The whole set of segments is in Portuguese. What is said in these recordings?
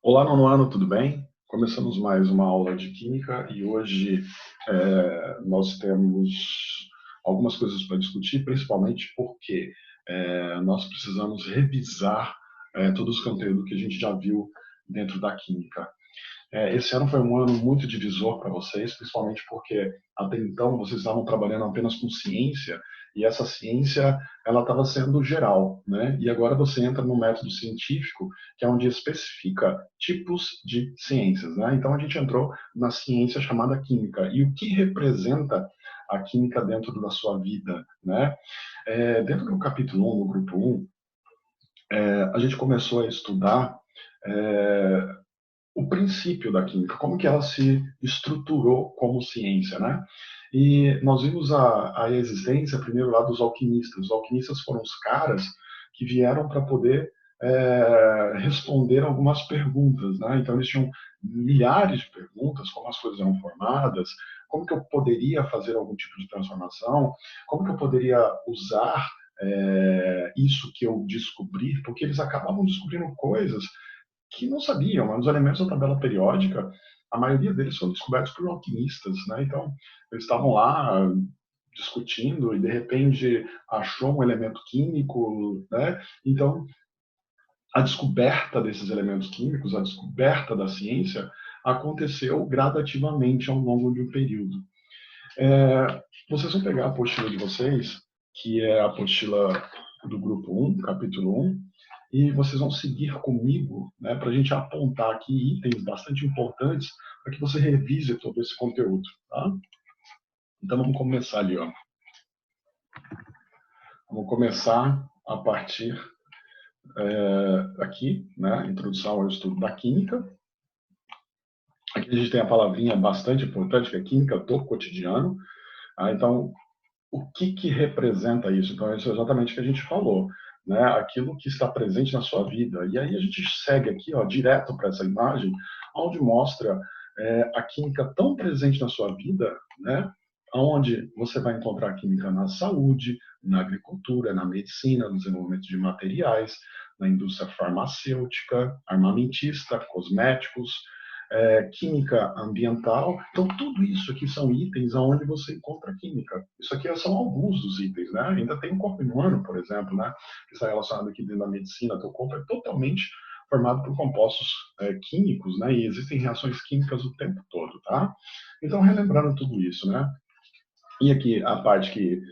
Olá, nono ano, tudo bem? Começamos mais uma aula de Química e hoje nós temos algumas coisas para discutir, principalmente porque nós precisamos revisar todos os conteúdos que a gente já viu dentro da Química. Esse ano foi um ano muito divisor para vocês, principalmente porque até então vocês estavam trabalhando apenas com ciência e essa ciência ela estava sendo geral, né? E agora você entra no método científico, que é onde especifica tipos de ciências, né? Então a gente entrou na ciência chamada química e o que representa a química dentro da sua vida, né? Dentro do capítulo 1, no grupo 1, a gente começou a estudar é, o princípio da química, como que ela se estruturou como ciência, né? E nós vimos a existência, primeiro, lá dos alquimistas. Os alquimistas foram os caras que vieram para poder responder algumas perguntas, né? Então, eles tinham milhares de perguntas, como as coisas eram formadas, como que eu poderia fazer algum tipo de transformação, como que eu poderia usar isso que eu descobri, porque eles acabavam descobrindo coisas que não sabiam, mas os elementos da tabela periódica, a maioria deles foram descobertos por alquimistas, né? Então, eles estavam lá discutindo e de repente achou um elemento químico, né? Então, a descoberta desses elementos químicos, a descoberta da ciência, aconteceu gradativamente ao longo de um período. Vocês vão pegar a apostila de vocês, que é a apostila do grupo 1, capítulo 1, e vocês vão seguir comigo, né, para a gente apontar aqui itens bastante importantes para que você revise todo esse conteúdo. Tá? Então vamos começar ali. Ó. Vamos começar a partir aqui, né, introdução ao estudo da química. Aqui a gente tem a palavrinha bastante importante, que é química do cotidiano. Então, o que representa isso? Então, isso é exatamente o que a gente falou, né? Aquilo que está presente na sua vida. E aí a gente segue aqui, ó, direto para essa imagem, onde mostra a química tão presente na sua vida, né? Onde você vai encontrar a química na saúde, na agricultura, na medicina, no desenvolvimento de materiais, na indústria farmacêutica, armamentista, cosméticos, química ambiental. Então, tudo isso aqui são itens onde você encontra química. Isso aqui são alguns dos itens, né? Ainda tem o corpo humano, por exemplo, né? Que está relacionado aqui dentro da medicina. Teu corpo é totalmente formado por compostos químicos, né? E existem reações químicas o tempo todo, tá? Então, relembrando tudo isso, né? E aqui a parte que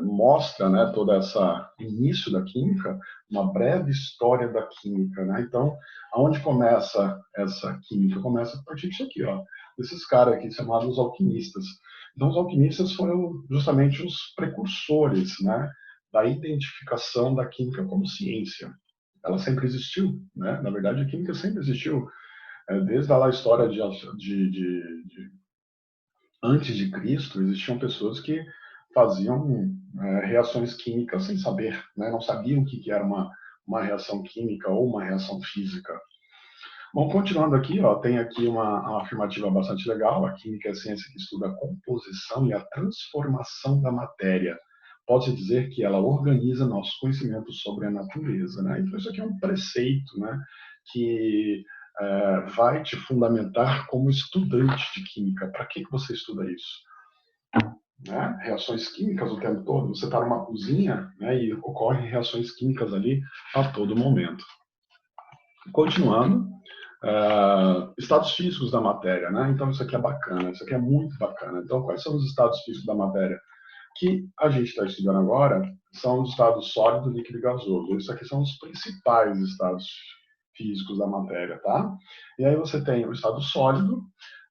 mostra, né, todo essa início da química, uma breve história da química, né? Então, aonde começa essa química? Começa a partir disso aqui, ó, desses caras aqui chamados alquimistas. Então, os alquimistas foram justamente os precursores, né, da identificação da química como ciência. Ela sempre existiu, né? Na verdade, a química sempre existiu, desde lá a história de antes de Cristo, existiam pessoas que faziam reações químicas sem saber, né? Não sabiam o que era uma reação química ou uma reação física. Bom, continuando aqui, ó, tem aqui uma afirmativa bastante legal. A química é a ciência que estuda a composição e a transformação da matéria. Pode-se dizer que ela organiza nossos conhecimentos sobre a natureza, né? Então, isso aqui é um preceito, né, que vai te fundamentar como estudante de química. Para que você estuda isso? Né? Reações químicas o tempo todo. Você está numa cozinha, né, e ocorrem reações químicas ali a todo momento. Continuando, estados físicos da matéria, né? Então isso aqui é bacana, isso aqui é muito bacana. Então quais são os estados físicos da matéria? Que a gente está estudando agora são os estados sólido, líquido e gasoso. Isso aqui são os principais estados físicos da matéria, tá? E aí você tem o estado sólido.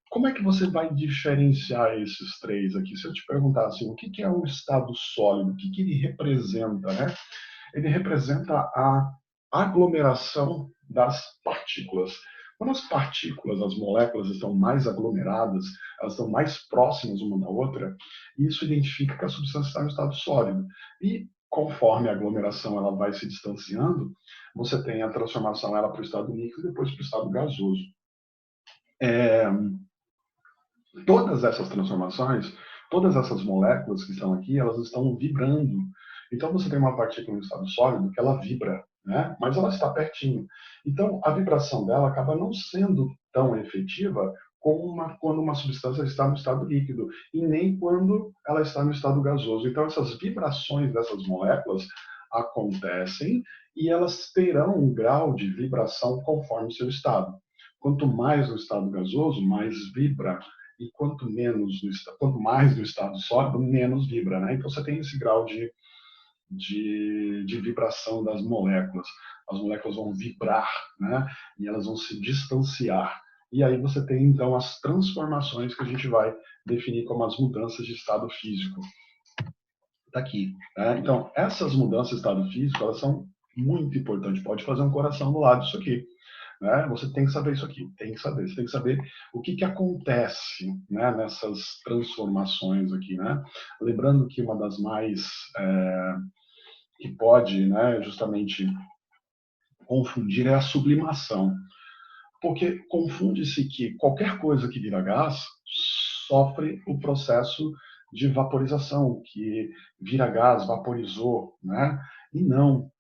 Como é que você vai diferenciar esses três aqui? Se eu te perguntar assim, o que é o estado sólido? O que ele representa, né? Ele representa a aglomeração das partículas. Quando as partículas, as moléculas estão mais aglomeradas, elas estão mais próximas uma da outra, isso identifica que a substância está no estado sólido. E conforme a aglomeração ela vai se distanciando, você tem a transformação ela para o estado líquido e depois para o estado gasoso. Todas essas transformações, todas essas moléculas que estão aqui, elas estão vibrando. Então você tem uma partícula no estado sólido que ela vibra, né? Mas ela está pertinho. Então, a vibração dela acaba não sendo tão efetiva como quando uma substância está no estado líquido, e nem quando ela está no estado gasoso. Então, essas vibrações dessas moléculas acontecem e elas terão um grau de vibração conforme o seu estado. Quanto mais no estado gasoso, mais vibra, e quanto mais no estado sólido, menos vibra, né? Então você tem esse grau de vibração das moléculas. As moléculas vão vibrar, né? E elas vão se distanciar. E aí você tem, então, as transformações que a gente vai definir como as mudanças de estado físico. Está aqui, né? Então, essas mudanças de estado físico, elas são muito importantes. Pode fazer um coração do lado disso aqui. Né? Você tem que saber isso aqui, tem que saber. Você tem que saber o que acontece, né, nessas transformações aqui, né? Lembrando que uma das mais que pode, né, justamente confundir é a sublimação, porque confunde-se que qualquer coisa que vira gás sofre o processo de vaporização, que vira gás, vaporizou, né? E não,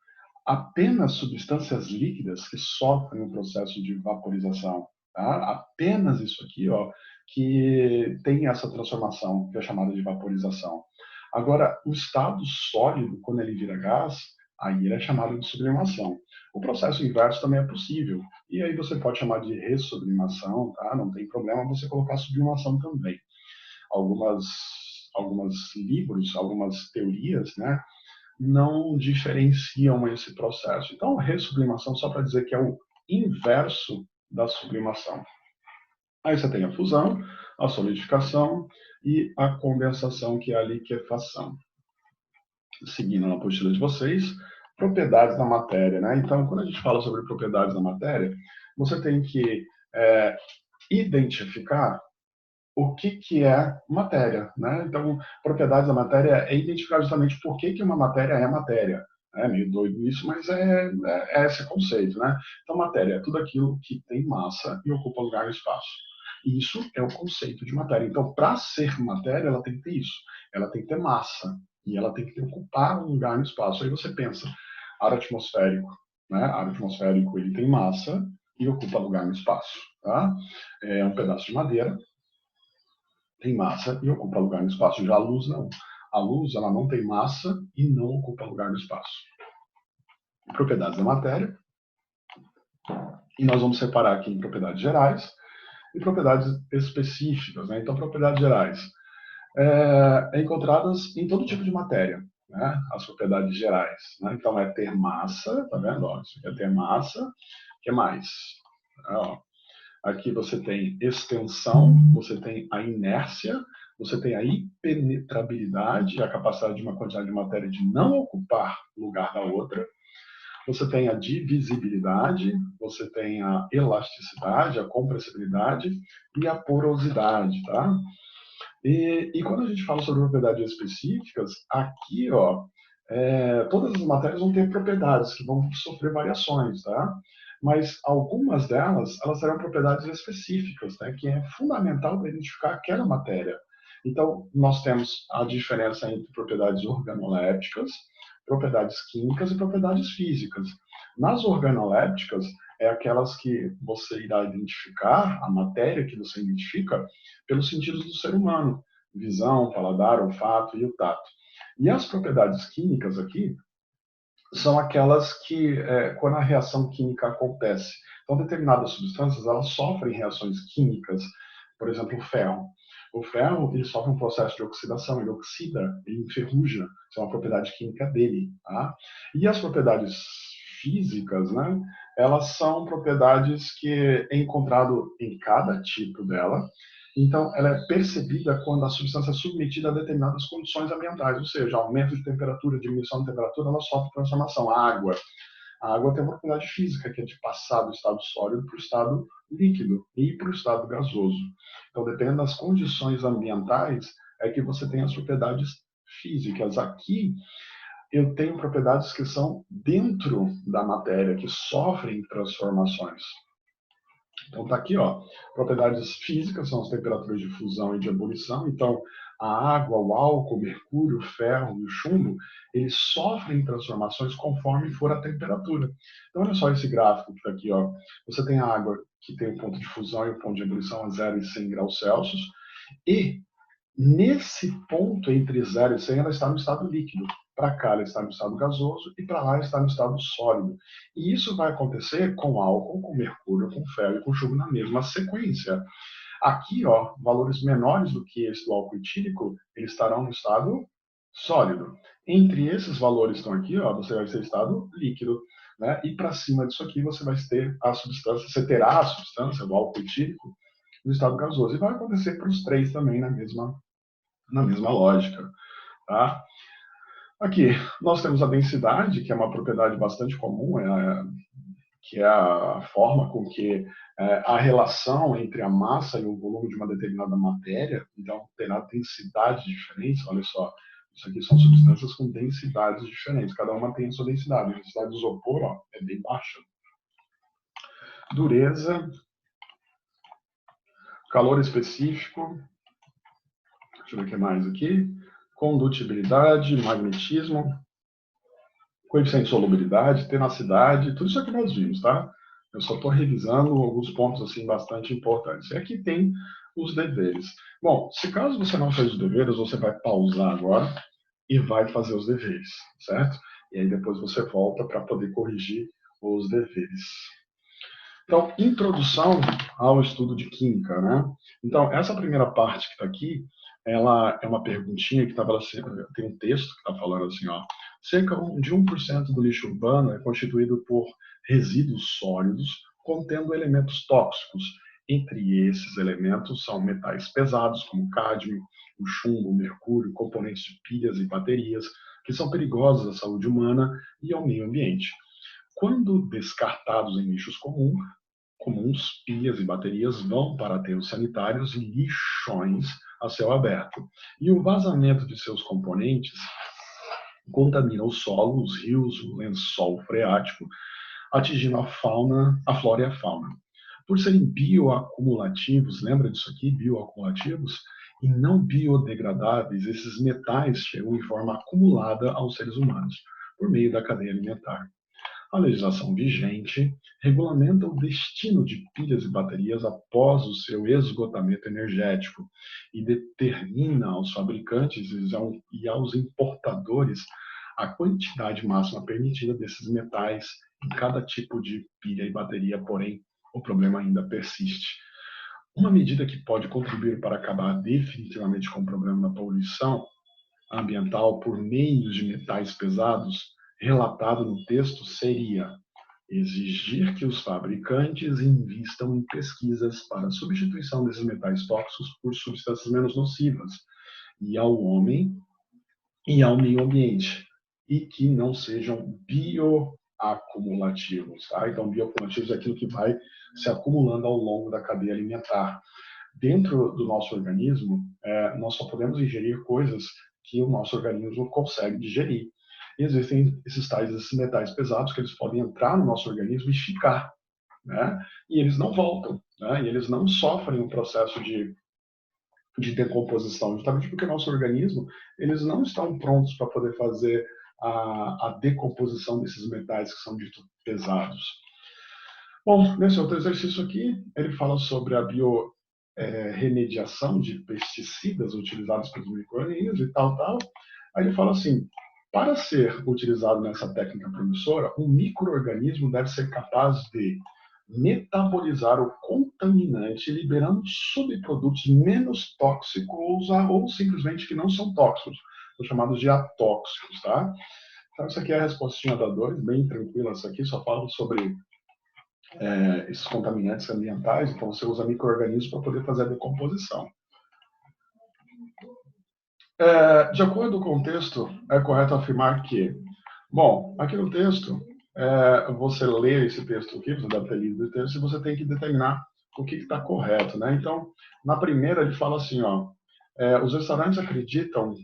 apenas substâncias líquidas que sofrem o processo de vaporização. Tá? Apenas isso aqui, ó, que tem essa transformação, que é chamada de vaporização. Agora, o estado sólido, quando ele vira gás, aí ele é chamado de sublimação. O processo inverso também é possível. E aí você pode chamar de ressublimação, tá? Não tem problema você colocar sublimação também. Algumas livros, algumas teorias, né, não diferenciam esse processo. Então, ressublimação, só para dizer que é o inverso da sublimação. Aí você tem a fusão, a solidificação e a condensação, que é a liquefação. Seguindo na apostila de vocês, propriedades da matéria, né? Então, quando a gente fala sobre propriedades da matéria, você tem que identificar o que é matéria, né? Então, propriedades da matéria é identificar justamente por que uma matéria é matéria. É meio doido isso, mas é esse conceito, né? Então, matéria é tudo aquilo que tem massa e ocupa lugar no espaço. Isso é o conceito de matéria. Então, para ser matéria, ela tem que ter isso. Ela tem que ter massa e ela tem que ocupar um lugar no espaço. Aí você pensa, ar atmosférico, né? Ar atmosférico, ele tem massa e ocupa lugar no espaço, tá? É um pedaço de madeira, tem massa e ocupa lugar no espaço. Já a luz não. A luz, ela não tem massa e não ocupa lugar no espaço. Propriedades da matéria. E nós vamos separar aqui em propriedades gerais e propriedades específicas, né? Então, propriedades gerais encontradas em todo tipo de matéria, né? As propriedades gerais, né? Então, é ter massa, tá vendo? Ó, isso aqui é ter massa. O que mais? Ó, aqui você tem extensão, você tem a inércia, você tem a impenetrabilidade, a capacidade de uma quantidade de matéria de não ocupar lugar da outra. Você tem a divisibilidade, você tem a elasticidade, a compressibilidade e a porosidade, tá? E quando a gente fala sobre propriedades específicas, aqui, ó, todas as matérias vão ter propriedades que vão sofrer variações, tá? Mas algumas delas, elas terão propriedades específicas, né, que é fundamental para identificar aquela matéria. Então, nós temos a diferença entre propriedades organolépticas, propriedades químicas e propriedades físicas. Nas organolépticas, é aquelas que você irá identificar, a matéria que você identifica, pelos sentidos do ser humano, visão, paladar, olfato e o tato. E as propriedades químicas aqui são aquelas que, quando a reação química acontece, então determinadas substâncias, elas sofrem reações químicas, por exemplo, o ferro. O ferro, ele sofre um processo de oxidação, ele oxida, ele enferruja, isso é uma propriedade química dele, tá? E as propriedades físicas, né, elas são propriedades que é encontrado em cada tipo dela. Então, ela é percebida quando a substância é submetida a determinadas condições ambientais, ou seja, aumento de temperatura, diminuição de temperatura, ela sofre transformação. A água tem uma propriedade física, que é de passar do estado sólido para o estado líquido e para o estado gasoso. Então, dependendo das condições ambientais, é que você tem as propriedades físicas. Aqui, eu tenho propriedades que são dentro da matéria, que sofrem transformações. Então, está aqui, ó, propriedades físicas, são as temperaturas de fusão e de ebulição. Então, A água, o álcool, o mercúrio, o ferro e o chumbo, eles sofrem transformações conforme for a temperatura. Então, olha só esse gráfico que está aqui, ó. Você tem a água que tem o ponto de fusão e o ponto de ebulição a 0 e 100 graus Celsius, e nesse ponto entre 0 e 100 ela está no estado líquido. Para cá ela está no estado gasoso e para lá está no estado sólido. E isso vai acontecer com álcool, com mercúrio, com ferro e com chumbo na mesma sequência. Aqui, ó, valores menores do que esse do álcool etílico, eles estarão no estado sólido. Entre esses valores que estão aqui, ó, você vai ter estado líquido, né? E para cima disso aqui você vai ter a substância, você terá a substância do álcool etílico no estado gasoso. E vai acontecer para os três também na mesma lógica, tá? Aqui, nós temos a densidade, que é uma propriedade bastante comum, que é a forma com que a relação entre a massa e o volume de uma determinada matéria, então terá densidades diferentes, olha só, isso aqui são substâncias com densidades diferentes, cada uma tem a sua densidade, a densidade do isopor ó, é bem baixa. Dureza, calor específico, deixa eu ver o que mais aqui, condutibilidade, magnetismo, coeficiente de solubilidade, tenacidade, tudo isso aqui nós vimos, tá? Eu só estou revisando alguns pontos assim bastante importantes. E aqui tem os deveres. Bom, se caso você não fez os deveres, você vai pausar agora e vai fazer os deveres, certo? E aí depois você volta para poder corrigir os deveres. Então, introdução ao estudo de química, né? Então, essa primeira parte que está aqui, ela é uma perguntinha que estava assim, tem um texto que está falando assim, ó, cerca de 1% do lixo urbano é constituído por resíduos sólidos contendo elementos tóxicos. Entre esses elementos são metais pesados, como cádmio, o chumbo, o mercúrio, componentes de pilhas e baterias, que são perigosos à saúde humana e ao meio ambiente. Quando descartados em lixos comuns, pilhas e baterias vão para aterros sanitários e lixões a céu aberto. E o vazamento de seus componentes contamina o solo, os rios, o lençol freático, atingindo a flora e a fauna. Por serem bioacumulativos, lembra disso aqui, bioacumulativos, e não biodegradáveis, esses metais chegam em forma acumulada aos seres humanos, por meio da cadeia alimentar. A legislação vigente regulamenta o destino de pilhas e baterias após o seu esgotamento energético e determina aos fabricantes e aos importadores a quantidade máxima permitida desses metais em cada tipo de pilha e bateria, porém, o problema ainda persiste. Uma medida que pode contribuir para acabar definitivamente com o problema da poluição ambiental por meio de metais pesados relatado no texto seria exigir que os fabricantes invistam em pesquisas para a substituição desses metais tóxicos por substâncias menos nocivas e ao homem e ao meio ambiente, e que não sejam bioacumulativos. Tá? Então, bioacumulativos é aquilo que vai se acumulando ao longo da cadeia alimentar. Dentro do nosso organismo, nós só podemos ingerir coisas que o nosso organismo consegue digerir. E existem esses metais pesados que eles podem entrar no nosso organismo e ficar, né? E eles não voltam, né? E eles não sofrem um processo de decomposição, justamente porque o nosso organismo, eles não estão prontos para poder fazer a decomposição desses metais que são ditos pesados. Bom, nesse outro exercício aqui, ele fala sobre a remediação de pesticidas utilizados pelos micro-organismos e tal. Aí ele fala assim, para ser utilizado nessa técnica promissora, um micro-organismo deve ser capaz de metabolizar o contaminante, liberando subprodutos menos tóxicos ou simplesmente que não são tóxicos, são chamados de atóxicos, tá? Então, isso aqui é a respostinha da 2, bem tranquila. Isso aqui só fala sobre esses contaminantes ambientais, então você usa micro-organismos para poder fazer a decomposição. De acordo com o texto, é correto afirmar que, bom, aqui no texto, você lê esse texto aqui, você deve ter lido o texto, e você tem que determinar o que está correto, né? Então, na primeira ele fala assim, ó, os restaurantes acreditavam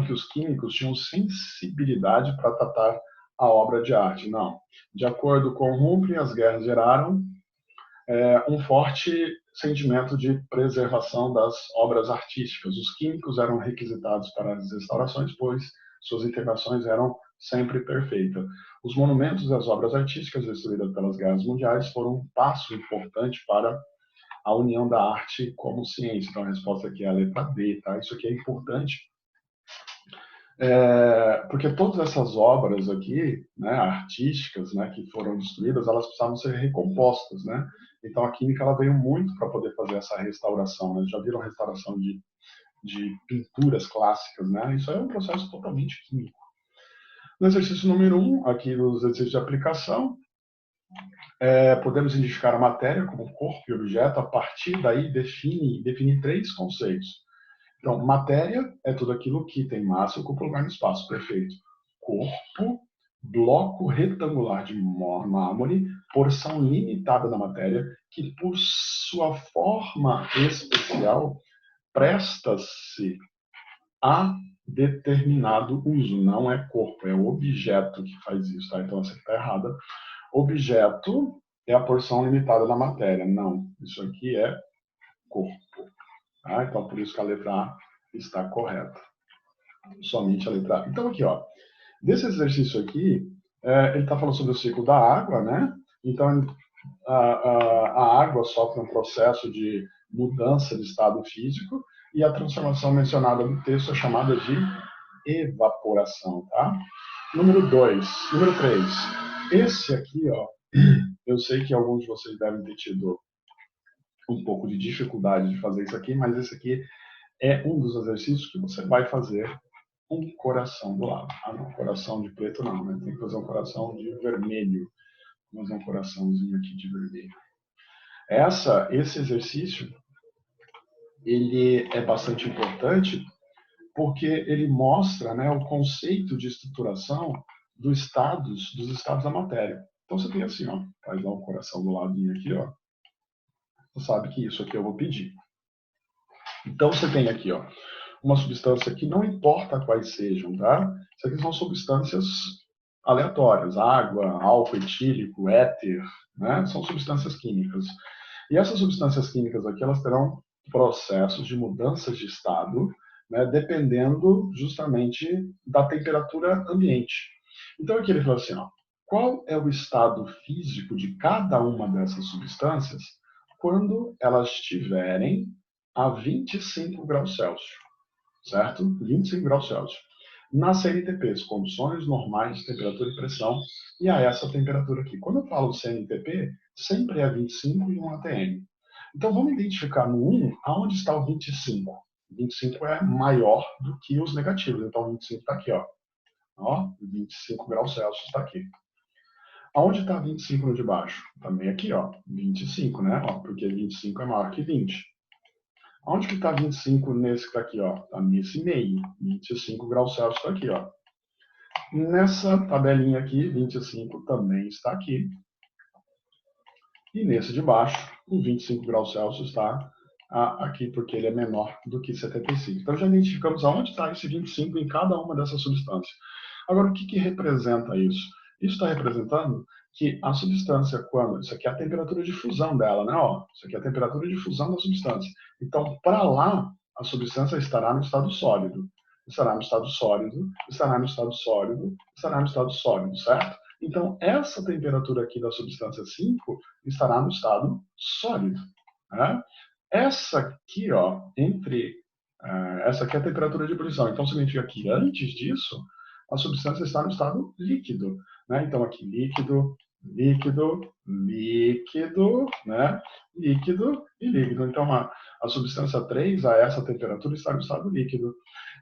que os químicos tinham sensibilidade para tratar a obra de arte. Não. De acordo com Humphrey, as guerras geraram um forte sentimento de preservação das obras artísticas. Os químicos eram requisitados para as restaurações, pois suas intervenções eram sempre perfeitas. Os monumentos e as obras artísticas destruídas pelas guerras mundiais foram um passo importante para a união da arte como ciência. Então, a resposta aqui é a letra D, tá? Isso aqui é importante, porque todas essas obras aqui, né, artísticas, né, que foram destruídas, elas precisavam ser recompostas, né? Então, a química ela veio muito para poder fazer essa restauração, né? Já viram a restauração de pinturas clássicas, né? Isso é um processo totalmente químico. No exercício número 1, aqui nos exercícios de aplicação, podemos identificar a matéria como corpo e objeto, a partir daí definir 3 conceitos. Então, matéria é tudo aquilo que tem massa e ocupa lugar no espaço, perfeito. Corpo, bloco retangular de mármore, porção limitada da matéria, que por sua forma especial presta-se a determinado uso. Não é corpo, é o objeto que faz isso, tá? Então, essa aqui está errada. Objeto é a porção limitada da matéria. Não, isso aqui é corpo. Tá? Então, por isso que a letra A está correta. Somente a letra A. Então, aqui, ó, desse exercício aqui, ele está falando sobre o ciclo da água, né? Então, a água sofre um processo de mudança de estado físico e a transformação mencionada no texto é chamada de evaporação, tá? Número 3. Esse aqui, ó, eu sei que alguns de vocês devem ter tido um pouco de dificuldade de fazer isso aqui, mas esse aqui é um dos exercícios que você vai fazer um coração do lado. Ah, não, coração de preto não, né? Tem que fazer um coração de vermelho. Vamos fazer um coraçãozinho aqui de vermelho. Esse exercício, ele é bastante importante porque ele mostra, né, o conceito de estruturação dos estados da matéria. Então você tem assim, ó, faz lá um coração do ladinho aqui, ó. Você sabe que isso aqui eu vou pedir. Então você tem aqui, ó, uma substância que não importa quais sejam, tá? Isso aqui são substâncias aleatórias, água, álcool etílico, éter, né? São substâncias químicas. E essas substâncias químicas aqui, elas terão processos de mudanças de estado, né, dependendo justamente da temperatura ambiente. Então aqui ele fala assim, ó, qual é o estado físico de cada uma dessas substâncias quando elas estiverem a 25 graus Celsius, certo? 25 graus Celsius. Nas CNTPs, condições normais de temperatura e pressão, e a essa temperatura aqui. Quando eu falo CNTP, sempre é 25 e 1 atm. Então vamos identificar no 1 aonde está o 25. 25 é maior do que os negativos, então o 25 está aqui, ó. 25 graus Celsius está aqui. Aonde está 25 no de baixo? Também aqui, ó, 25, né? Ó, porque 25 é maior que 20. Onde que está 25 nesse que está aqui, ó? Está nesse meio. 25 graus Celsius está aqui, ó. Nessa tabelinha aqui, 25 também está aqui. E nesse de baixo, o 25 graus Celsius está aqui, porque ele é menor do que 75. Então já identificamos aonde está esse 25 em cada uma dessas substâncias. Agora, o que representa isso? Isso está representando que a substância, quando... Isso aqui é a temperatura de fusão dela, né? Ó, isso aqui é a temperatura de fusão da substância. Então, para lá, a substância estará no estado sólido. Estará no estado sólido, estará no estado sólido, estará no estado sólido, certo? Então, essa temperatura aqui da substância 5 estará no estado sólido. Né? Essa aqui, ó, essa aqui é a temperatura de ebulição. Então, significa que antes disso, a substância está no estado líquido. Né? Então, aqui, líquido, líquido, líquido, né? Líquido e líquido. Então, a substância 3, a essa temperatura, está no estado líquido.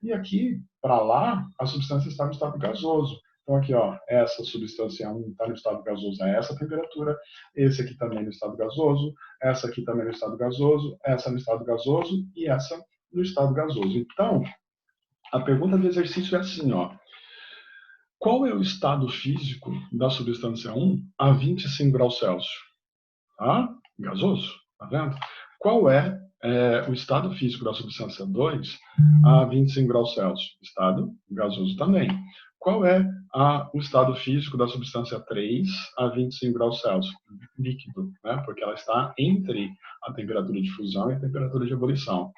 E aqui, para lá, a substância está no estado gasoso. Então, aqui, ó, essa substância 1 está no estado gasoso a essa temperatura, esse aqui também no estado gasoso, essa aqui também no estado gasoso, essa no estado gasoso e essa no estado gasoso. Então, a pergunta do exercício é assim, ó. Qual é o estado físico da substância 1 a 25 graus Celsius? Ah, gasoso, tá vendo? Qual é o estado físico da substância 2 a 25 graus Celsius? Estado gasoso também. Qual é o estado físico da substância 3 a 25 graus Celsius, líquido, né? Porque ela está entre a temperatura de fusão e a temperatura de ebulição.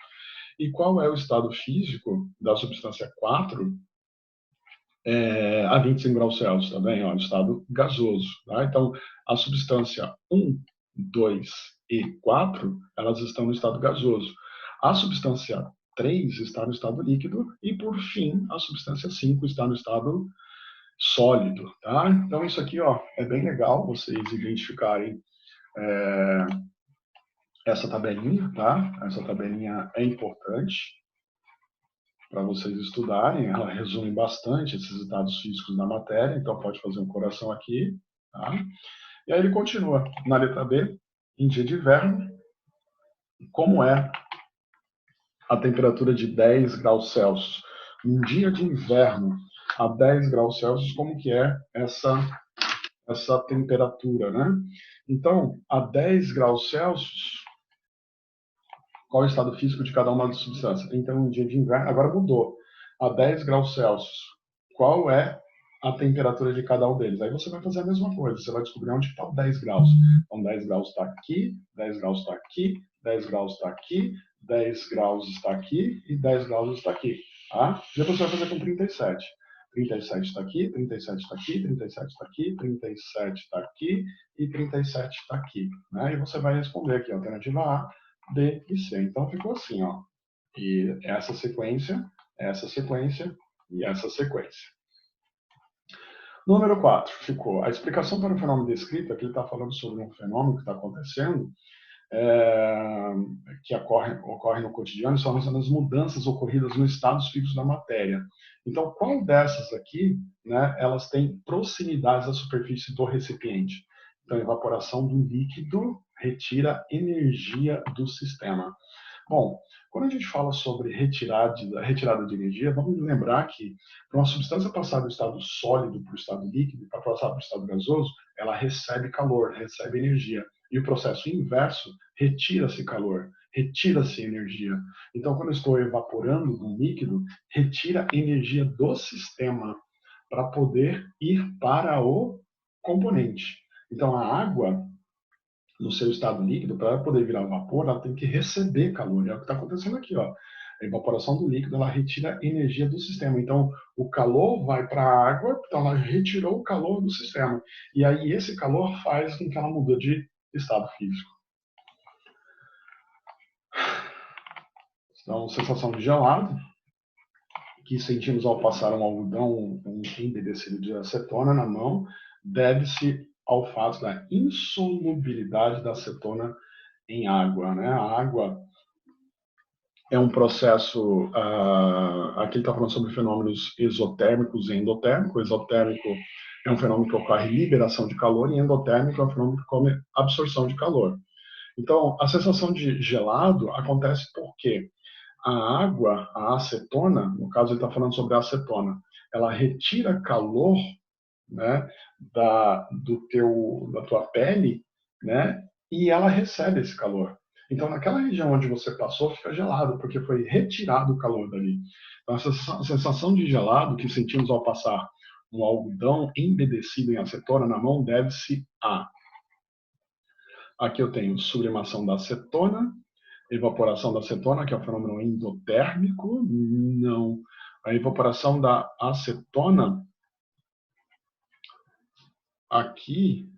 E qual é o estado físico da substância 4 a 25 graus Celsius? Também, ó, estado gasoso. Tá? Então, a substância 1, 2 e 4, elas estão no estado gasoso. A substância 3 está no estado líquido e, por fim, a substância 5 está no estado sólido. Tá? Então, isso aqui ó, é bem legal vocês identificarem essa tabelinha. Tá? Essa tabelinha é importante para vocês estudarem. Ela resume bastante esses estados físicos da matéria, então pode fazer um coração aqui. Tá? E aí ele continua na letra B, em dia de inverno, como é a temperatura de 10 graus Celsius. Um dia de inverno a 10 graus Celsius, como que é essa temperatura, né? Então, a 10 graus Celsius, qual é o estado físico de cada uma das substâncias? Então, um dia de inverno, agora mudou. A 10 graus Celsius, qual é a temperatura de cada um deles? Aí você vai fazer a mesma coisa, você vai descobrir onde está o 10 graus. Então, 10 graus está aqui, 10 graus está aqui, 10 graus está aqui, 10 graus está aqui e 10 graus está aqui. Tá? Depois você vai fazer com 37. 37 está aqui, 37 está aqui, 37 está aqui, 37 está aqui e 37 está aqui. Né? E você vai responder aqui, alternativa A, B e C. Então ficou assim, ó. E essa sequência e essa sequência. Número 4, ficou a explicação para o fenômeno descrito. Aqui ele está falando sobre um fenômeno que está acontecendo, que ocorre no cotidiano, são as mudanças ocorridas nos estados físicos da matéria. Então, qual dessas aqui, né, elas têm proximidades à superfície do recipiente? Então, a evaporação do líquido retira energia do sistema. Bom, quando a gente fala sobre retirada de energia, vamos lembrar que para uma substância passar do estado sólido para o estado líquido, para passar para o estado gasoso, ela recebe calor, recebe energia. E o processo inverso, retira-se calor, retira-se energia. Então, quando eu estou evaporando um líquido, retira energia do sistema para poder ir para o componente. Então, a água, no seu estado líquido, para ela poder virar vapor, ela tem que receber calor. É o que está acontecendo aqui, ó. A evaporação do líquido, ela retira energia do sistema. Então, o calor vai para a água, então ela retirou o calor do sistema. E aí, esse calor faz com que ela mude de estado físico. Então, sensação de gelado, que sentimos ao passar um algodão embebecido de acetona na mão, deve-se ao fato da insolubilidade da acetona em água. Né? A água é um processo, aqui ele está falando sobre fenômenos exotérmicos e endotérmicos. Exotérmico é um fenômeno que ocorre liberação de calor, e endotérmico é um fenômeno que ocorre absorção de calor. Então, a sensação de gelado acontece porque a água, a acetona, no caso ele está falando sobre a acetona, ela retira calor, né, da tua pele, né, e ela recebe esse calor. Então, naquela região onde você passou, fica gelado, porque foi retirado o calor dali. Então, essa sensação de gelado que sentimos ao passar um algodão embebecido em acetona na mão deve-se a... Aqui eu tenho sublimação da acetona, evaporação da acetona, que é o fenômeno endotérmico. Não. A evaporação da acetona, aqui,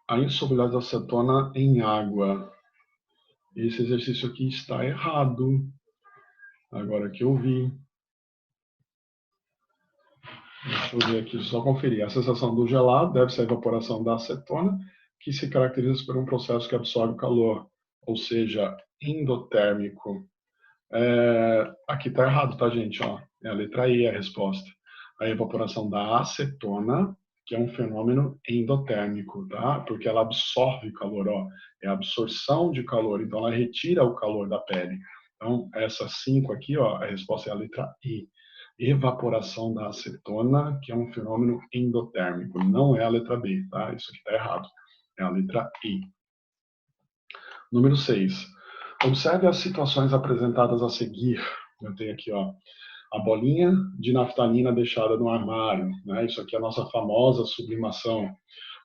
a insolubilidade da acetona em água. Esse exercício aqui está errado. Agora que eu vi. Deixa eu ver aqui, só conferir. A sensação do gelado deve ser a evaporação da acetona, que se caracteriza por um processo que absorve calor, ou seja, endotérmico. Aqui está errado, tá, gente? Ó, é a letra E a resposta. A evaporação da acetona, que é um fenômeno endotérmico, tá? Porque ela absorve calor, ó. É a absorção de calor, então ela retira o calor da pele. Então, essas 5 aqui, ó, a resposta é a letra I. Evaporação da acetona, que é um fenômeno endotérmico. Não é a letra B, tá? Isso aqui está errado. É a letra I. Número 6. Observe as situações apresentadas a seguir. Eu tenho aqui, ó. A bolinha de naftalina deixada no armário, né? Isso aqui é a nossa famosa sublimação.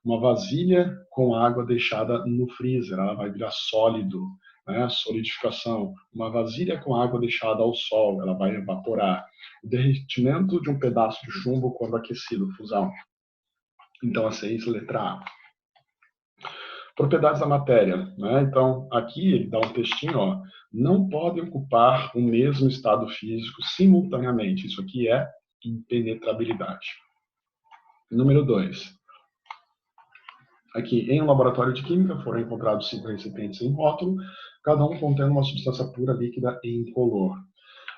Uma vasilha com água deixada no freezer, ela vai virar sólido, né? Solidificação. Uma vasilha com água deixada ao sol, ela vai evaporar. O derretimento de um pedaço de chumbo quando aquecido, fusão. Então, a 6, letra A. Propriedades da matéria, né? Então, aqui ele dá um textinho, ó, não podem ocupar o mesmo estado físico simultaneamente. Isso aqui é impenetrabilidade. Número 2. Aqui, em um laboratório de química, foram encontrados 5 recipientes em rótulo, cada um contendo uma substância pura, líquida e incolor.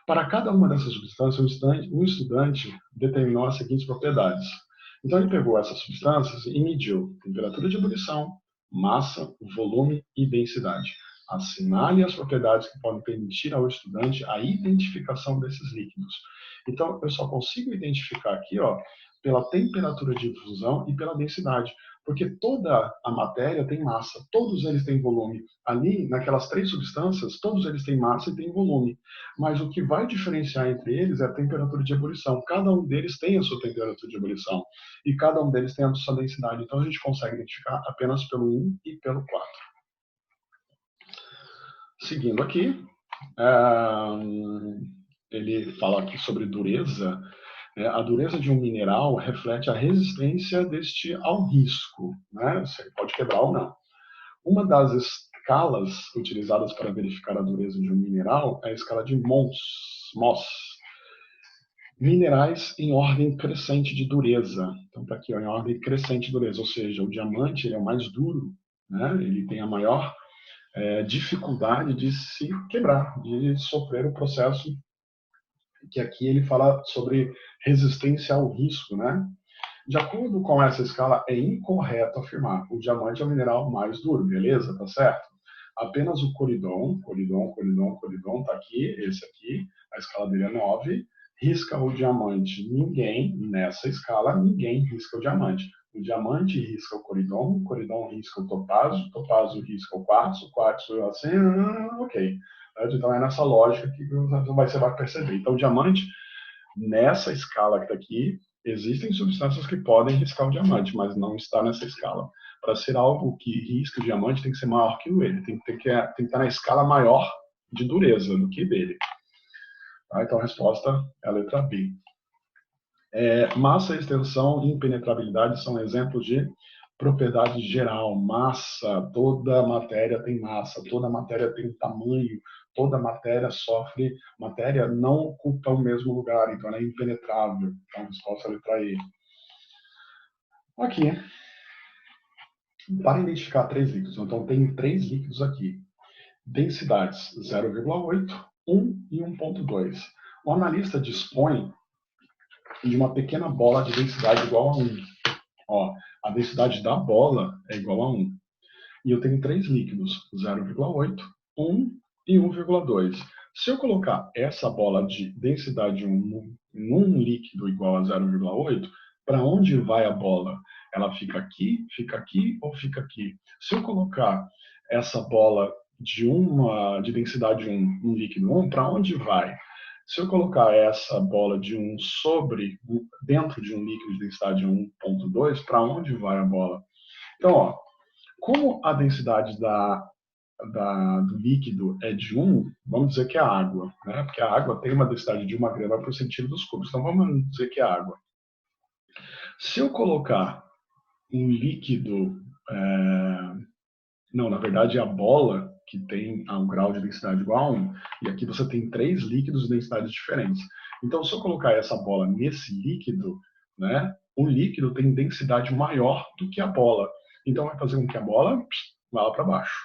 Para cada uma dessas substâncias, o estudante determinou as seguintes propriedades. Então, ele pegou essas substâncias e mediu temperatura de ebulição, massa, volume e densidade. Assinale as propriedades que podem permitir ao estudante a identificação desses líquidos. Então, eu só consigo identificar aqui, ó, pela temperatura de fusão e pela densidade, porque toda a matéria tem massa, todos eles têm volume. Ali, naquelas 3 substâncias, todos eles têm massa e têm volume. Mas o que vai diferenciar entre eles é a temperatura de ebulição. Cada um deles tem a sua temperatura de ebulição e cada um deles tem a sua densidade. Então, a gente consegue identificar apenas pelo 1 e pelo 4. Seguindo aqui, ele fala aqui sobre dureza. A dureza de um mineral reflete a resistência deste ao risco, né? Se ele pode quebrar ou não. Uma das escalas utilizadas para verificar a dureza de um mineral é a escala de Mohs. Minerais em ordem crescente de dureza. Então, está aqui, ó, em ordem crescente de dureza, ou seja, o diamante ele é o mais duro, né? Ele tem a maior dificuldade de se quebrar, de sofrer o processo que aqui ele fala sobre resistência ao risco, né? De acordo com essa escala, é incorreto afirmar o diamante é o mineral mais duro, beleza? Tá certo? Apenas o coridon tá aqui, esse aqui, a escala dele é 9, risca o diamante. Ninguém, nessa escala, ninguém risca o diamante. O diamante risca o coridon risca o topázio risca o quartzo assim, ok. Então é nessa lógica que você vai perceber. Então o diamante, nessa escala que está aqui, existem substâncias que podem riscar o diamante, mas não está nessa escala. Para ser algo que risca o diamante, tem que ser maior que ele, tem que estar na escala maior de dureza do que dele. Tá? Então a resposta é a letra B. Massa, extensão e impenetrabilidade são exemplos de propriedade geral. Massa, toda matéria tem massa, toda matéria tem tamanho, toda matéria não ocupa o mesmo lugar, então ela é impenetrável. Então a resposta é a letra E. Aqui, para identificar 3 líquidos, então tem 3 líquidos aqui. Densidades 0,8, 1 e 1,2. O analista dispõe de uma pequena bola de densidade igual a 1. Ó, a densidade da bola é igual a 1. E eu tenho 3 líquidos, 0,8, 1 e 1,2. Se eu colocar essa bola de densidade 1 num líquido igual a 0,8, para onde vai a bola? Ela fica aqui ou fica aqui? Se eu colocar essa bola de densidade 1 num líquido 1, para onde vai? Se eu colocar essa bola de 1 dentro de um líquido de densidade 1,2, para onde vai a bola? Então, ó, como a densidade do líquido é de 1, vamos dizer que é água, né? Porque a água tem uma densidade de 1 grama por centímetro cúbicos. Então, vamos dizer que é água. Se eu colocar um líquido... Não, na verdade, é a bola que tem um grau de densidade igual a 1. E aqui você tem 3 líquidos de densidades diferentes. Então, se eu colocar essa bola nesse líquido, né, o líquido tem densidade maior do que a bola. Então, vai fazer com que a bola vá lá para baixo.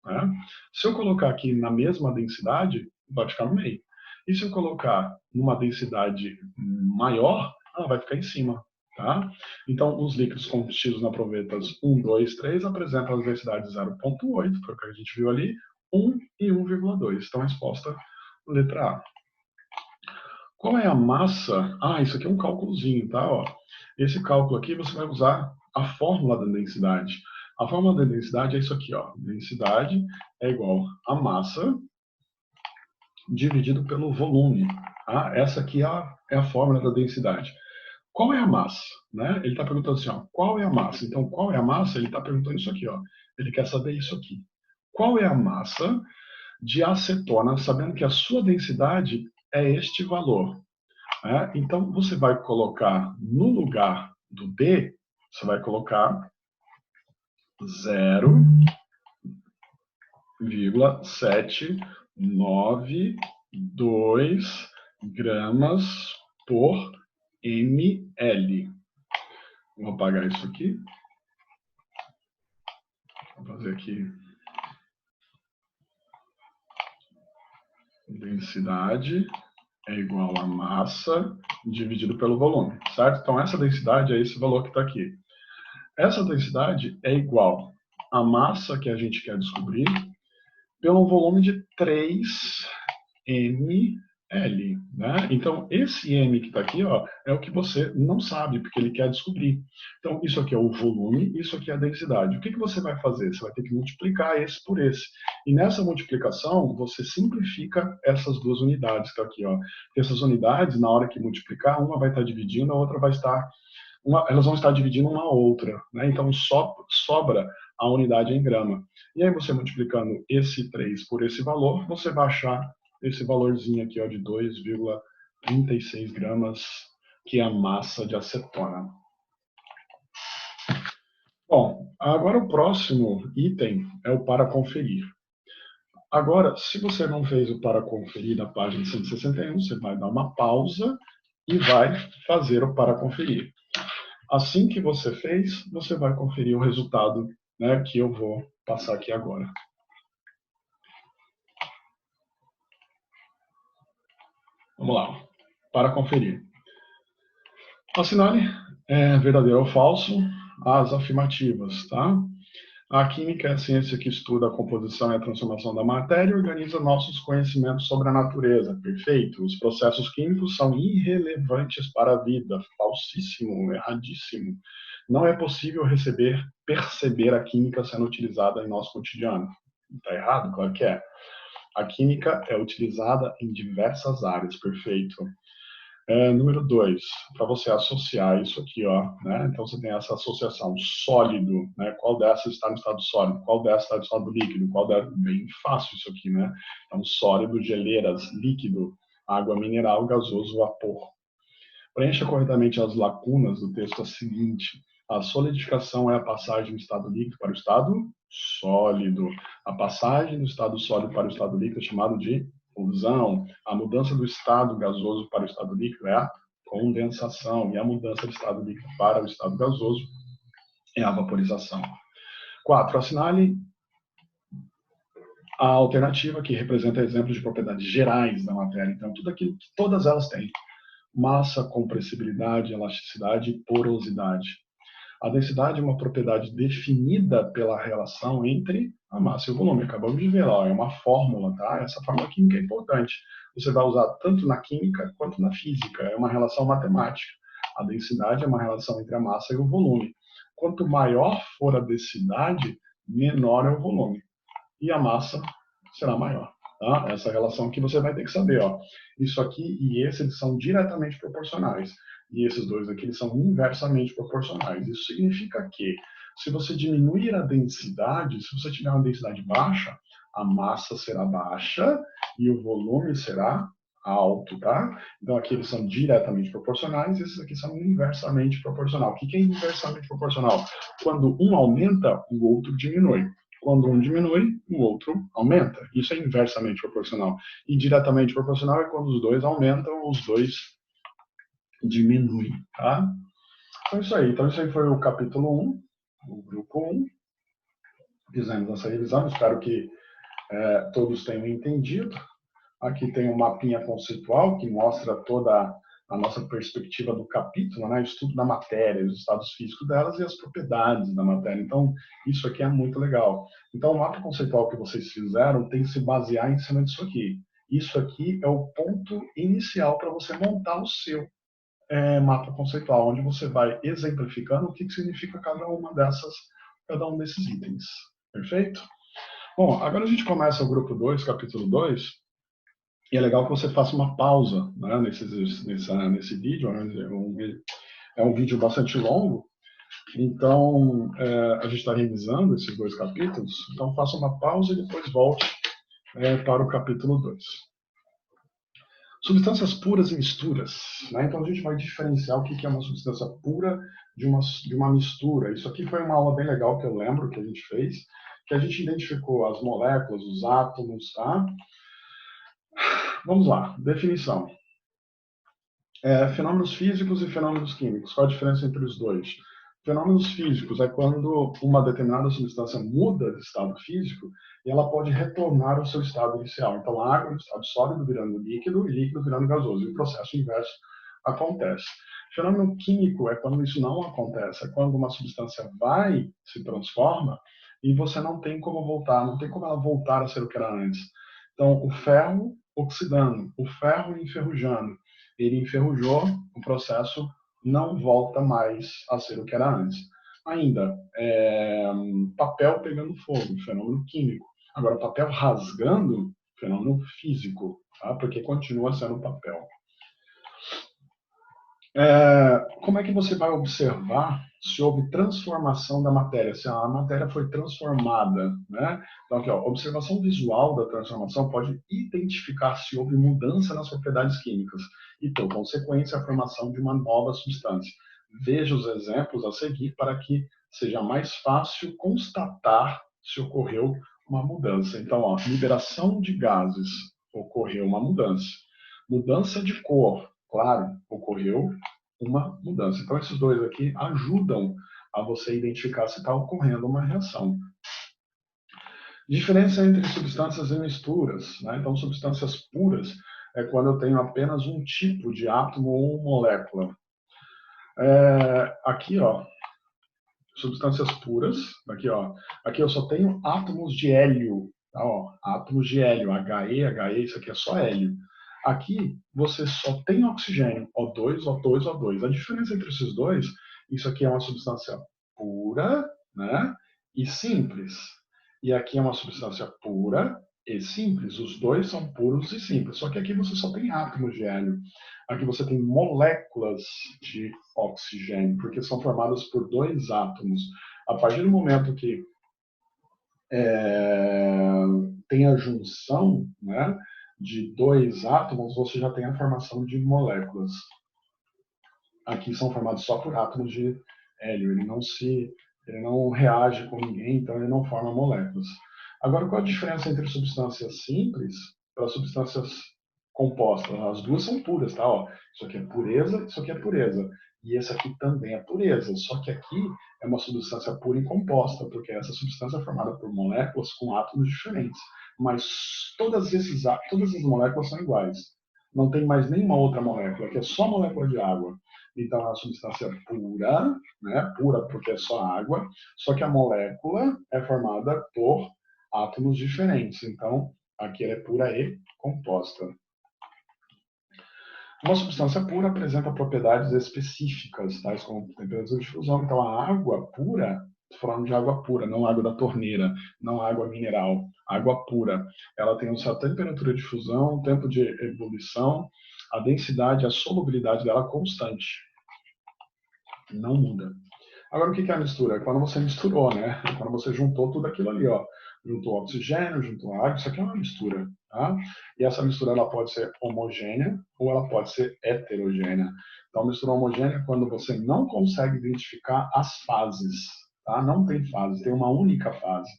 Né? Se eu colocar aqui na mesma densidade, vai ficar no meio. E se eu colocar numa densidade maior, ela vai ficar em cima. Tá? Então, os líquidos contidos na provetas 1, 2, 3 apresentam as densidades 0,8, foi o que a gente viu ali, 1 e 1,2. Então, a resposta, letra A. Qual é a massa? Isso aqui é um cálculozinho, tá? Ó, esse cálculo aqui você vai usar a fórmula da densidade. A fórmula da densidade é isso aqui, ó. Densidade é igual a massa dividido pelo volume. Tá? Essa aqui é a fórmula da densidade. Qual é a massa? Né? Ele está perguntando assim, ó, qual é a massa? Então, qual é a massa? Ele está perguntando isso aqui. Ó. Ele quer saber isso aqui. Qual é a massa de acetona, sabendo que a sua densidade é este valor? Né? Então, você vai colocar no lugar do D, você vai colocar 0,792 gramas por ml. Vou apagar isso aqui. Vou fazer aqui. Densidade é igual a massa dividido pelo volume, certo? Então, essa densidade é esse valor que está aqui. Essa densidade é igual à massa que a gente quer descobrir pelo volume de 3 ml. Né? Então, esse M que está aqui ó, é o que você não sabe, porque ele quer descobrir. Então, isso aqui é o volume, isso aqui é a densidade. O que você vai fazer? Você vai ter que multiplicar esse por esse. E nessa multiplicação, você simplifica essas duas unidades que estão aqui. Ó. Porque essas unidades, na hora que multiplicar, uma vai estar dividindo, a outra vai estar... elas vão estar dividindo uma a outra. Né? Então, sobra a unidade em grama. E aí, você multiplicando esse 3 por esse valor, você vai achar esse valorzinho aqui ó, de 2,36 gramas, que é a massa de acetona. Bom, agora o próximo item é o para conferir. Agora, se você não fez o para conferir na página 161, você vai dar uma pausa e vai fazer o para conferir. Assim que você fez, você vai conferir o resultado, né, que eu vou passar aqui agora. Vamos lá, para conferir. Assinale verdadeiro ou falso as afirmativas, tá? A química é a ciência que estuda a composição e a transformação da matéria e organiza nossos conhecimentos sobre a natureza. Perfeito. Os processos químicos são irrelevantes para a vida. Falsíssimo, erradíssimo. Não é possível perceber a química sendo utilizada em nosso cotidiano. Está errado? Claro que é. A química é utilizada em diversas áreas. Perfeito. Número 2, para você associar isso aqui, ó, né? Então você tem essa associação sólido, né? Qual dessas está no estado sólido? Qual dessas está no estado líquido? Qual dessas? Bem fácil isso aqui, né? Então sólido, geleiras, líquido, água mineral, gasoso, vapor. Preencha corretamente as lacunas do texto seguinte. A solidificação é a passagem do estado líquido para o estado sólido. A passagem do estado sólido para o estado líquido é chamado de fusão. A mudança do estado gasoso para o estado líquido é a condensação. E a mudança do estado líquido para o estado gasoso é a vaporização. 4. Assinale a alternativa que representa exemplos de propriedades gerais da matéria. Então, tudo aquilo que todas elas têm. Massa, compressibilidade, elasticidade e porosidade. A densidade é uma propriedade definida pela relação entre a massa e o volume. Acabamos de ver lá, é uma fórmula, tá? Essa fórmula química é importante. Você vai usar tanto na química quanto na física. É uma relação matemática. A densidade é uma relação entre a massa e o volume. Quanto maior for a densidade, menor é o volume. E a massa será maior. Tá? Essa relação que você vai ter que saber. Ó. Isso aqui e esse eles são diretamente proporcionais. E esses dois aqui eles são inversamente proporcionais. Isso significa que se você diminuir a densidade, se você tiver uma densidade baixa, a massa será baixa e o volume será alto, tá? Então aqui eles são diretamente proporcionais, esses aqui são inversamente proporcional. O que é inversamente proporcional? Quando um aumenta, o outro diminui. Quando um diminui, o outro aumenta. Isso é inversamente proporcional. E diretamente proporcional é quando os dois aumentam, os dois diminuem, tá? Então isso aí. Então isso aí foi o capítulo 1, o grupo 1. Fizemos essa revisão, espero que todos tenham entendido. Aqui tem um mapinha conceitual que mostra toda a nossa perspectiva do capítulo, né? Estudo da matéria, os estados físicos delas e as propriedades da matéria. Então, isso aqui é muito legal. Então, o mapa conceitual que vocês fizeram tem que se basear em cima disso aqui. Isso aqui é o ponto inicial para você montar o seu mapa conceitual, onde você vai exemplificando o que significa cada um desses itens. Perfeito? Bom, agora a gente começa o grupo 2, capítulo 2, E é legal que você faça uma pausa, né, nesse vídeo, né, é um vídeo bastante longo, então a gente está revisando esses dois capítulos, então faça uma pausa e depois volte para o capítulo 2. Substâncias puras e misturas. Né? Então a gente vai diferenciar o que é uma substância pura de uma mistura. Isso aqui foi uma aula bem legal que eu lembro que a gente fez, que a gente identificou as moléculas, os átomos, tá? Vamos lá, definição. Fenômenos físicos e fenômenos químicos. Qual a diferença entre os dois? Fenômenos físicos é quando uma determinada substância muda de estado físico e ela pode retornar ao seu estado inicial. Então, a água no estado sólido virando líquido e líquido virando gasoso. E o processo inverso acontece. Fenômeno químico é quando isso não acontece. É quando uma substância vai, se transforma e você não tem como voltar, não tem como ela voltar a ser o que era antes. Então, o ferro oxidando, o ferro enferrujando, ele enferrujou, o processo não volta mais a ser o que era antes. Ainda, papel pegando fogo, fenômeno químico. Agora, papel rasgando, fenômeno físico, tá? Porque continua sendo papel. Como é que você vai observar se houve transformação da matéria, se a matéria foi transformada, né? Então, aqui, ó, observação visual da transformação pode identificar se houve mudança nas propriedades químicas e, por consequência, a formação de uma nova substância. Veja os exemplos a seguir para que seja mais fácil constatar se ocorreu uma mudança. Então, ó, liberação de gases, ocorreu uma mudança. Mudança de cor, claro, ocorreu uma mudança. Então, esses dois aqui ajudam a você identificar se está ocorrendo uma reação. Diferença entre substâncias e misturas. Né? Então, substâncias puras é quando eu tenho apenas um tipo de átomo ou molécula. Aqui, ó, substâncias puras. Aqui eu só tenho átomos de hélio. Tá, ó, átomos de hélio, He, isso aqui é só hélio. Aqui você só tem oxigênio, O2, O2, O2. A diferença entre esses dois, isso aqui é uma substância pura, né, e simples. E aqui é uma substância pura e simples. Os dois são puros e simples. Só que aqui você só tem átomos de hélio. Aqui você tem moléculas de oxigênio, porque são formadas por dois átomos. A partir do momento que tem a junção, né, de dois átomos, você já tem a formação de moléculas. Aqui são formados só por átomos de hélio. Ele não reage com ninguém, então ele não forma moléculas. Agora, qual a diferença entre substâncias simples para substâncias compostas? As duas são puras, tá? Ó, isso aqui é pureza, isso aqui é pureza. E esse aqui também é pureza. Só que aqui é uma substância pura e composta, porque essa substância é formada por moléculas com átomos diferentes. Mas todas as moléculas são iguais. Não tem mais nenhuma outra molécula, que é só molécula de água. Então, é uma substância pura, né? Pura porque é só água, só que a molécula é formada por átomos diferentes. Então, aqui ela é pura e composta. Uma substância pura apresenta propriedades específicas, tais como temperatura de fusão. Então, a água pura, estou falando de água pura, não água da torneira, não água mineral, água pura. Ela tem a sua temperatura de fusão, tempo de ebulição, a densidade, a solubilidade dela constante. Não muda. Agora, o que é a mistura? É quando você misturou, né? É quando você juntou tudo aquilo ali, ó. Juntou oxigênio, juntou água, isso aqui é uma mistura, tá? E essa mistura, ela pode ser homogênea ou ela pode ser heterogênea. Então, a mistura homogênea é quando você não consegue identificar as fases, tá? Não tem fase, tem uma única fase.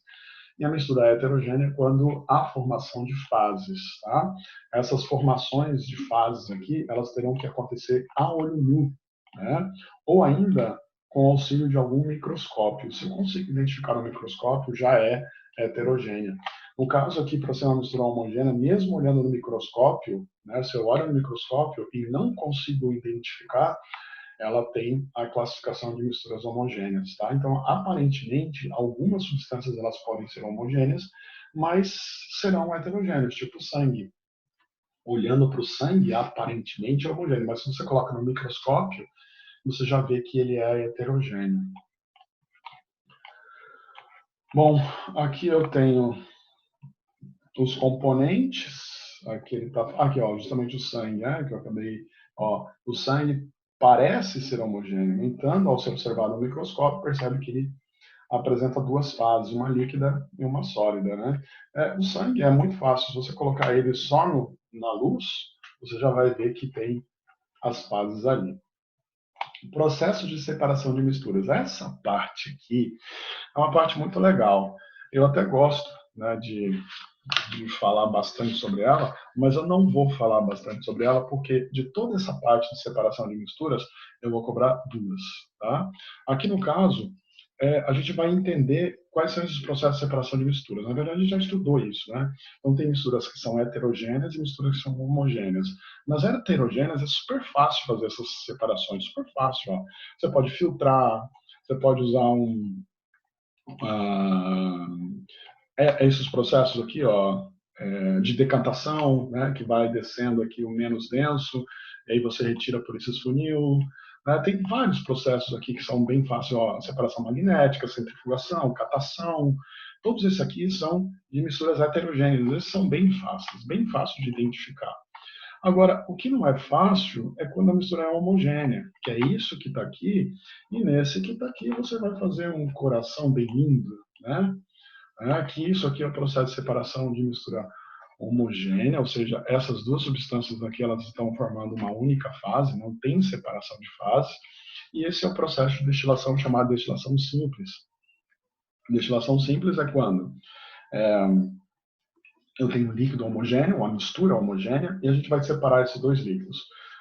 E a mistura heterogênea é quando há formação de fases, tá? Essas formações de fases aqui, elas terão que acontecer a olho nu, né? Ou ainda com auxílio de algum microscópio. Se eu consigo identificar no microscópio, já é heterogênea. No caso aqui, para ser uma mistura homogênea, mesmo olhando no microscópio, né, se eu olho no microscópio e não consigo identificar, ela tem a classificação de misturas homogêneas, tá? Então, aparentemente, algumas substâncias elas podem ser homogêneas, mas serão heterogêneas, tipo sangue. Olhando para o sangue, aparentemente é homogêneo, mas se você coloca no microscópio, você já vê que ele é heterogêneo. Bom, aqui eu tenho os componentes, aqui ele tá, aqui ó, justamente o sangue, né, que eu acabei, ó, o sangue parece ser homogêneo, no entanto, ao ser observado no microscópio, percebe que ele apresenta duas fases, uma líquida e uma sólida, né? O sangue é muito fácil, se você colocar ele só na luz, você já vai ver que tem as fases ali. O processo de separação de misturas, essa parte aqui é uma parte muito legal. Eu até gosto, né, de falar bastante sobre ela, mas eu não vou falar bastante sobre ela porque de toda essa parte de separação de misturas eu vou cobrar duas, tá? Aqui no caso, a gente vai entender quais são esses processos de separação de misturas. Na verdade, a gente já estudou isso, né? Então, tem misturas que são heterogêneas e misturas que são homogêneas. Nas heterogêneas, é super fácil fazer essas separações, super fácil. Ó. Você pode filtrar, você pode usar esses processos aqui, ó, de decantação, né, que vai descendo aqui o menos denso, e aí você retira por esses funil. Né? Tem vários processos aqui que são bem fáceis, ó, separação magnética, centrifugação, catação. Todos esses aqui são de misturas heterogêneas, esses são bem fáceis de identificar. Agora, o que não é fácil é quando a mistura é homogênea, que é isso que está aqui, e nesse que está aqui você vai fazer um coração bem lindo, né? Que isso aqui é o processo de separação de mistura homogênea, ou seja, essas duas substâncias aqui elas estão formando uma única fase, não tem separação de fase, e esse é o processo de destilação chamado destilação simples. Destilação simples é quando eu tenho um líquido homogêneo, uma mistura homogênea, e a gente vai separar esses dois líquidos.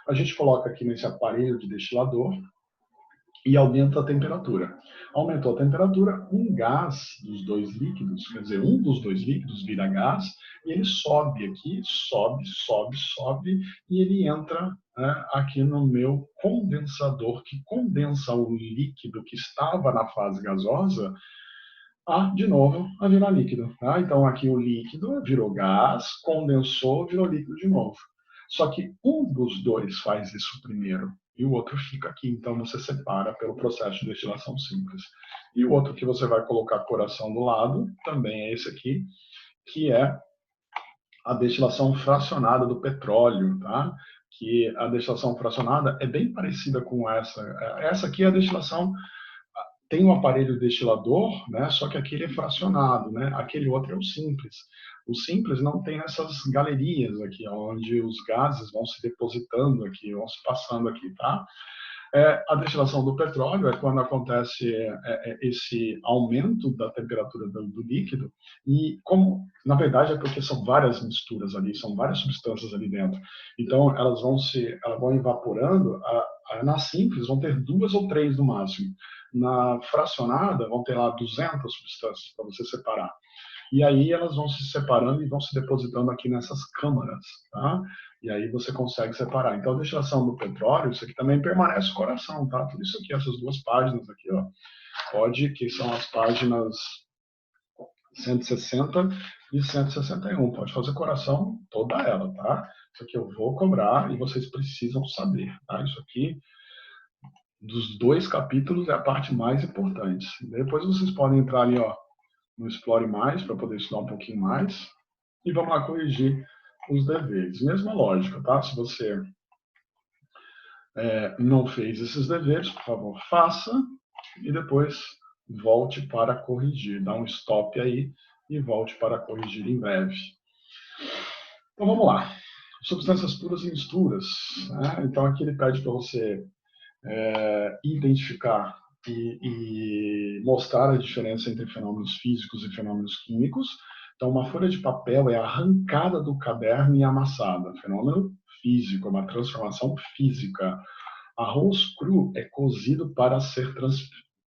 A gente coloca aqui nesse aparelho de destilador, e aumenta a temperatura. Aumentou a temperatura, um gás dos dois líquidos, quer dizer, um dos dois líquidos vira gás, e ele sobe aqui, sobe, e ele entra, né, aqui no meu condensador, que condensa o líquido que estava na fase gasosa, de novo, a virar líquido. Tá? Então, aqui o líquido virou gás, condensou, virou líquido de novo. Só que um dos dois faz isso primeiro e o outro fica aqui. Então, você separa pelo processo de destilação simples. E o outro que você vai colocar coração do lado, também é esse aqui, que é a destilação fracionada do petróleo, tá? Que a destilação fracionada é bem parecida com essa. Essa aqui é a destilação tem um aparelho destilador, né? Só que aquele é fracionado, né? Aquele outro é o simples. O simples não tem essas galerias aqui, onde os gases vão se depositando aqui, vão se passando aqui, tá? A destilação do petróleo é quando acontece esse aumento da temperatura do líquido e como, na verdade, é porque são várias misturas ali, são várias substâncias ali dentro. Então, elas vão evaporando. Na simples vão ter duas ou três no máximo. Na fracionada vão ter lá 200 substâncias para você separar. E aí elas vão se separando e vão se depositando aqui nessas câmaras, tá? E aí você consegue separar. Então, a destilação do petróleo, isso aqui também permanece o coração, tá? Tudo isso aqui, essas duas páginas aqui, ó, que são as páginas 160 e 161. Pode fazer coração toda ela, tá? Isso aqui eu vou cobrar e vocês precisam saber, tá? Isso aqui, dos dois capítulos, é a parte mais importante. Depois vocês podem entrar ali, ó, no Explore Mais, para poder estudar um pouquinho mais. E vamos lá corrigir os deveres. Mesma lógica, tá? Se você não fez esses deveres, por favor, faça e depois volte para corrigir. Dá um stop aí e volte para corrigir em breve. Então vamos lá. Substâncias puras e misturas. Né? Então aqui ele pede para você identificar e mostrar a diferença entre fenômenos físicos e fenômenos químicos. Então, uma folha de papel é arrancada do caderno e amassada. Fenômeno físico, uma transformação física. Arroz cru é cozido para ser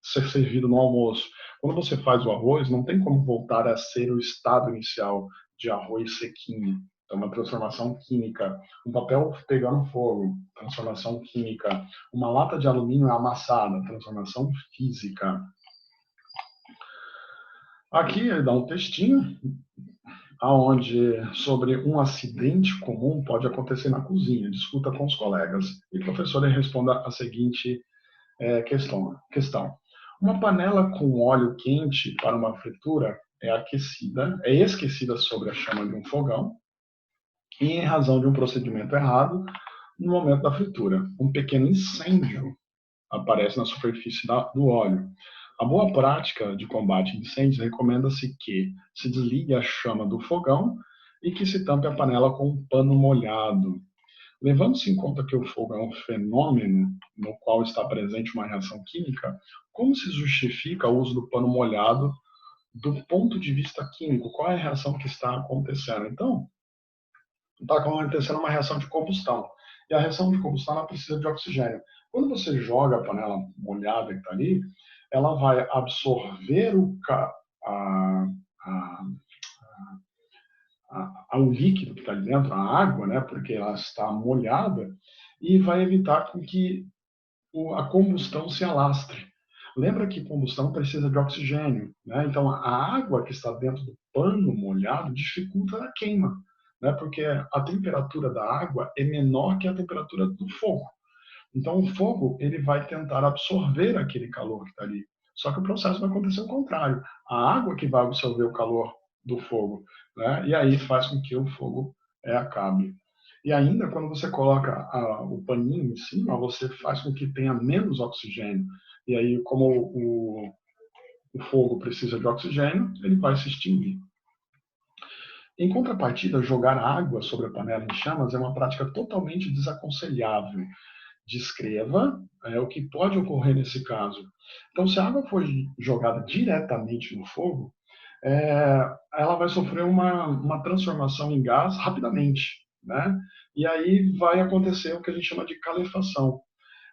servido no almoço. Quando você faz o arroz, não tem como voltar a ser o estado inicial de arroz sequinho. É uma transformação química. Um papel pegando fogo, transformação química. Uma lata de alumínio é amassada, transformação física. Aqui ele dá um textinho sobre um acidente comum pode acontecer na cozinha. Discuta com os colegas. E o professor responda a seguinte questão. Uma panela com óleo quente para uma fritura é esquecida sobre a chama de um fogão. e em razão de um procedimento errado no momento da fritura. Um pequeno incêndio aparece na superfície do óleo. A boa prática de combate a incêndios recomenda-se que se desligue a chama do fogão e que se tampe a panela com um pano molhado. Levando-se em conta que o fogo é um fenômeno no qual está presente uma reação química, como se justifica o uso do pano molhado do ponto de vista químico? Qual é a reação que está acontecendo? Então, está acontecendo uma reação de combustão. E a reação de combustão ela precisa de oxigênio. Quando você joga a panela molhada que está ali, ela vai absorver a, o líquido que está ali dentro, a água, né, porque ela está molhada, e vai evitar com que a combustão se alastre. Lembra que combustão precisa de oxigênio, né? Então a água que está dentro do pano molhado dificulta a queima, né? Porque a temperatura da água é menor que a temperatura do fogo. Então o fogo ele vai tentar absorver aquele calor que está ali. Só que o processo vai acontecer o contrário. A água que vai absorver o calor do fogo, né? E aí faz com que o fogo acabe. E ainda, quando você coloca o paninho em cima, você faz com que tenha menos oxigênio. E aí, como o fogo precisa de oxigênio, ele vai se extinguir. Em contrapartida, jogar água sobre a panela em chamas é uma prática totalmente desaconselhável. Descreva o que pode ocorrer nesse caso. Então, se a água for jogada diretamente no fogo, ela vai sofrer uma transformação em gás rapidamente, né? E aí vai acontecer o que a gente chama de calefação.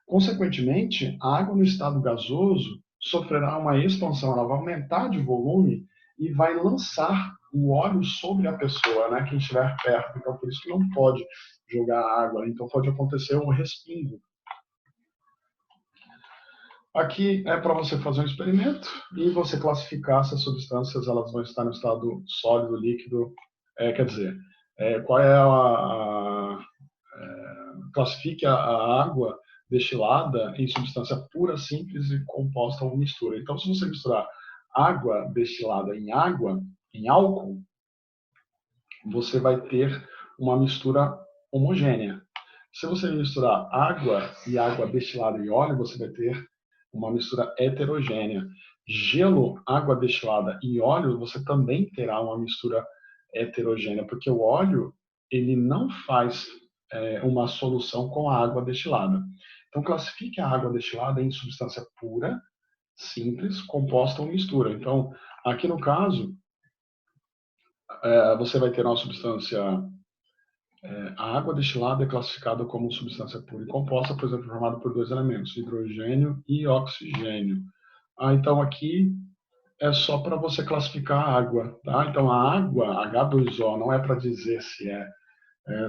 Consequentemente, a água no estado gasoso sofrerá uma expansão, ela vai aumentar de volume e vai lançar o óleo sobre a pessoa, né? Quem estiver perto. Então, por isso que não pode jogar água. Então, pode acontecer um respingo. Aqui é para você fazer um experimento e você classificar se as substâncias elas vão estar no estado sólido, líquido, quer dizer, qual é classifique a água destilada em substância pura, simples e composta ou mistura. Então, se você misturar água destilada em álcool, você vai ter uma mistura homogênea. Se você misturar água e água destilada em óleo, você vai ter uma mistura heterogênea. Gelo, água destilada e óleo, você também terá uma mistura heterogênea, porque o óleo ele não faz uma solução com a água destilada. Então, classifique a água destilada em substância pura, simples, composta ou mistura. Então, aqui no caso, você vai ter uma substância. A água destilada é classificada como substância pura e composta, por exemplo, formada por dois elementos, hidrogênio e oxigênio. Então, aqui é só para você classificar a água. Tá? Então, a água, H2O, não é para dizer se é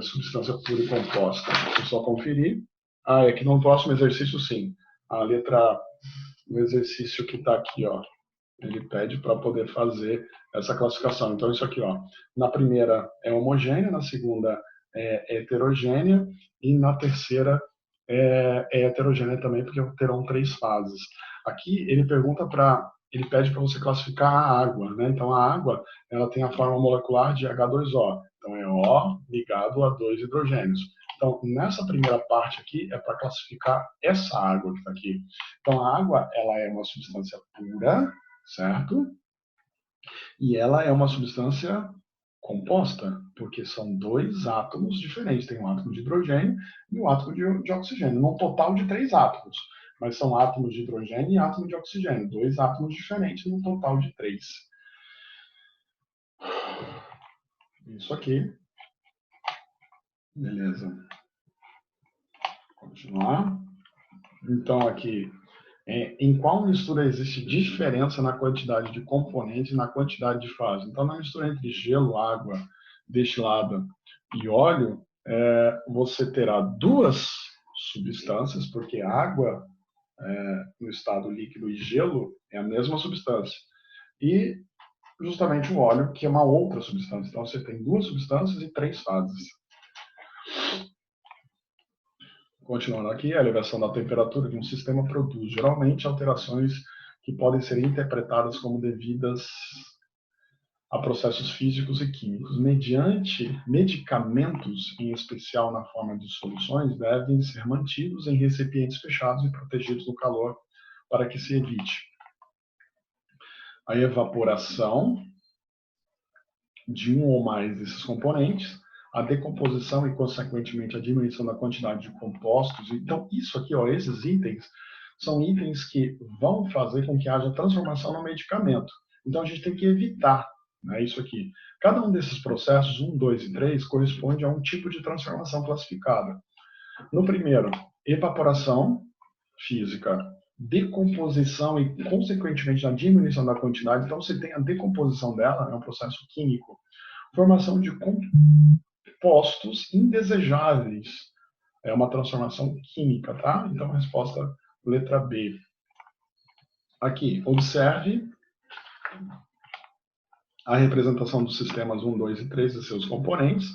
substância pura e composta. É só conferir. É que no próximo exercício, sim. A letra, o exercício que está aqui, ó, ele pede para poder fazer essa classificação. Então, isso aqui, ó, na primeira é homogênea, na segunda é heterogênea e na terceira é heterogênea também, porque terão três fases. Aqui ele pede para você classificar a água, né? Então a água ela tem a forma molecular de H2O, então é O ligado a dois hidrogênios. Então nessa primeira parte aqui é para classificar essa água que está aqui. Então a água ela é uma substância pura, certo? E ela é uma substância composta, porque são dois átomos diferentes. Tem um átomo de hidrogênio e um átomo de oxigênio, num total de três átomos. Mas são átomos de hidrogênio e átomo de oxigênio, dois átomos diferentes num total de três. Isso aqui. Beleza. Continuar. Então, aqui, em qual mistura existe diferença na quantidade de componentes e na quantidade de fases? Então, na mistura entre gelo, água destilada e óleo, você terá duas substâncias, porque água no estado líquido e gelo é a mesma substância. E justamente o óleo, que é uma outra substância. Então, você tem duas substâncias e três fases. Continuando aqui, a elevação da temperatura de um sistema produz geralmente alterações que podem ser interpretadas como devidas a processos físicos e químicos, mediante medicamentos, em especial na forma de soluções, devem ser mantidos em recipientes fechados e protegidos do calor para que se evite a evaporação de um ou mais desses componentes, a decomposição e, consequentemente, a diminuição da quantidade de compostos. Então, isso aqui, ó, esses itens, são itens que vão fazer com que haja transformação no medicamento. Então, a gente tem que evitar, né, isso aqui. Cada um desses processos, 1, 2 e 3, corresponde a um tipo de transformação classificada. No primeiro, evaporação física, decomposição e, consequentemente, a diminuição da quantidade. Então, você tem a decomposição dela, é um processo químico. Formação de compostos indesejáveis, é uma transformação química, tá? Então, a resposta, letra B. Aqui, observe a representação dos sistemas 1, 2 e 3 e seus componentes.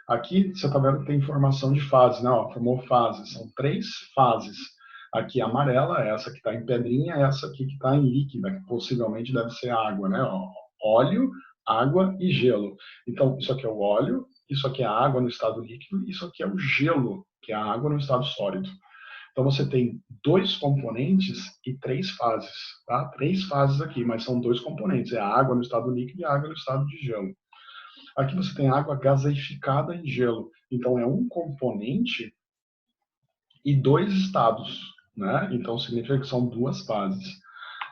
Aqui, você está vendo que tem formação de fase, né? Ó, formou fases, são 3 fases. Aqui a amarela, essa que está em pedrinha, essa aqui que está em líquida, que possivelmente deve ser água, né? Ó, óleo, água e gelo. Então, isso aqui é o óleo, isso aqui é a água no estado líquido, isso aqui é o gelo, que é a água no estado sólido. Então, você tem 2 componentes e 3 fases, tá? 3 fases aqui, mas são 2 componentes, é a água no estado líquido e a água no estado de gelo. Aqui você tem água gaseificada em gelo, então é um componente e 2 estados, né? Então significa que são 2 fases.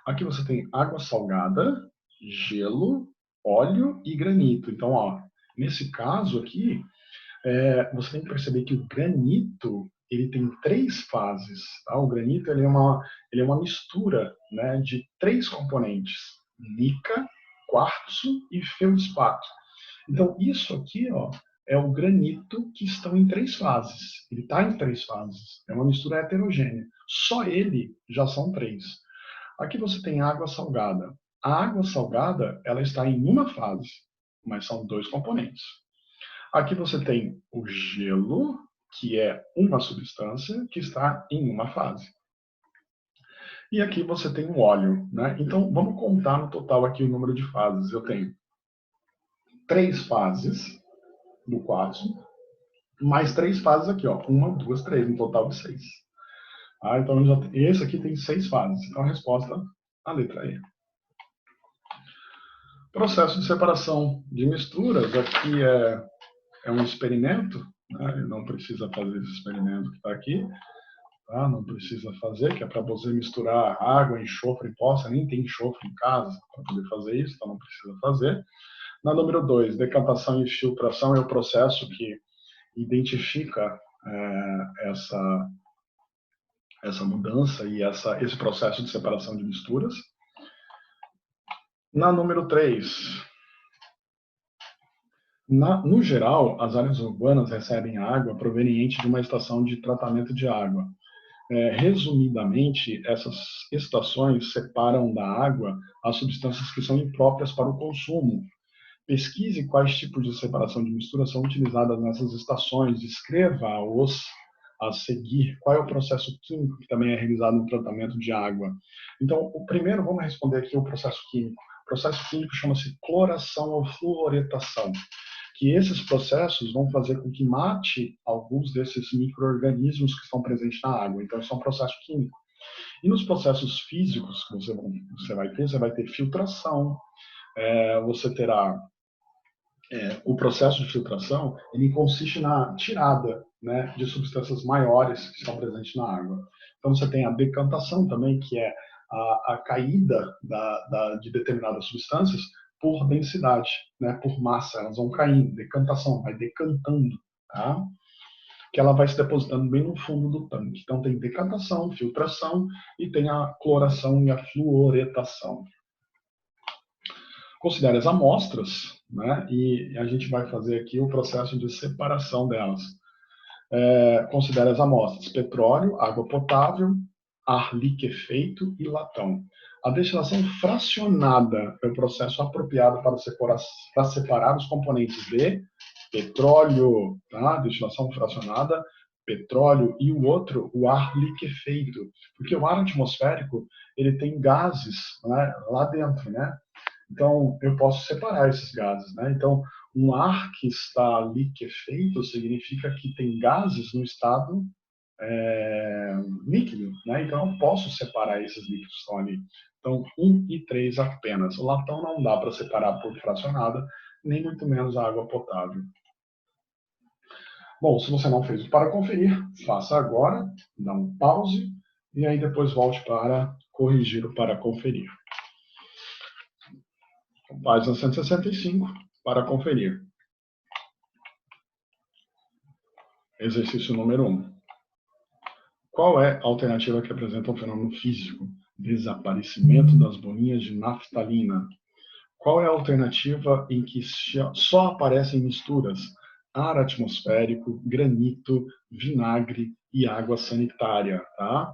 Aqui você tem água salgada, gelo, óleo e granito. Então, ó, nesse caso aqui, você tem que perceber que o granito ele tem 3 fases. Tá? O granito ele é uma mistura, né, de 3 componentes: mica, quartzo e feldspato. Então, isso aqui, ó, é o granito que estão em 3 fases. Ele está em 3 fases. É uma mistura heterogênea. Só ele já são 3. Aqui você tem água salgada. A água salgada, ela está em uma fase, mas são 2 componentes. Aqui você tem o gelo, que é uma substância que está em uma fase. E aqui você tem o óleo, né? Então, vamos contar no total aqui o número de fases. Eu tenho 3 fases do quartzo, mais 3 fases aqui, ó. 1, 2, 3, um total de 6. Então, esse aqui tem 6 fases. Então, a resposta, a letra E. Processo de separação de misturas. Aqui é um experimento, né? Não precisa fazer esse experimento que está aqui. Tá? Não precisa fazer, que é para você misturar água, enxofre e pó. Você nem tem enxofre em casa para poder fazer isso, então não precisa fazer. Na número 2, decantação e filtração é o processo que identifica essa mudança e esse processo de separação de misturas. Na número 3, no geral, as áreas urbanas recebem água proveniente de uma estação de tratamento de água. Resumidamente, essas estações separam da água as substâncias que são impróprias para o consumo. Pesquise quais tipos de separação de mistura são utilizadas nessas estações. Escreva-os a seguir. Qual é o processo químico que também é realizado no tratamento de água? Então, o primeiro, vamos responder aqui o processo químico. O processo químico chama-se cloração ou fluoretação, que esses processos vão fazer com que mate alguns desses micro-organismos que estão presentes na água. Então, isso é um processo químico. E nos processos físicos que você vai ter filtração, você terá o processo de filtração, ele consiste na tirada, né, de substâncias maiores que estão presentes na água. Então, você tem a decantação também, que é a caída de determinadas substâncias por densidade, né, por massa. Elas vão caindo, decantação, vai decantando, tá? Que ela vai se depositando bem no fundo do tanque. Então, tem decantação, filtração e tem a cloração e a fluoretação. Considere as amostras, né, e a gente vai fazer aqui o processo de separação delas. Considere as amostras: petróleo, água potável, ar liquefeito e latão. A destilação fracionada é o processo apropriado para separar os componentes de petróleo, tá? Destilação fracionada, petróleo, e o outro, o ar liquefeito, porque o ar atmosférico ele tem gases, né, lá dentro, né? Então, eu posso separar esses gases, né? Então, um ar que está liquefeito significa que tem gases no estado líquido, né? Então, eu posso separar esses líquidos que estão ali. Então, 1 e 3 apenas. O latão não dá para separar por fracionada, nem muito menos a água potável. Bom, se você não fez para conferir, faça agora, dá um pause e aí depois volte para corrigir o para conferir. Página 165, para conferir. Exercício número 1. Qual é a alternativa que apresenta um fenômeno físico? Desaparecimento das bolinhas de naftalina. Qual é a alternativa em que só aparecem misturas? Ar atmosférico, granito, vinagre e água sanitária. Tá?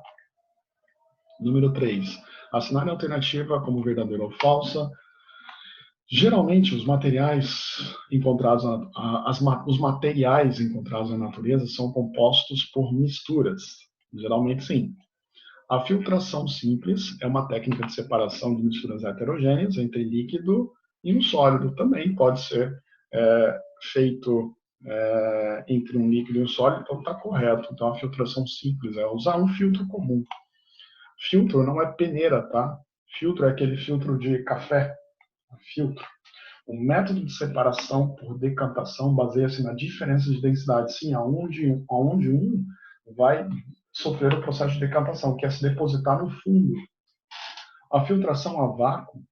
Número 3. Assinale a alternativa como verdadeira ou falsa. Geralmente, os materiais encontrados na natureza são compostos por misturas. Geralmente, sim. A filtração simples é uma técnica de separação de misturas heterogêneas entre líquido e um sólido. Também pode ser feito entre um líquido e um sólido, então está correto. Então, a filtração simples é usar um filtro comum. Filtro não é peneira, tá? Filtro é aquele filtro de café. Filtro. O método de separação por decantação baseia-se na diferença de densidade. Sim, aonde um vai sofrer o processo de decantação, que é se depositar no fundo. A filtração a vácuo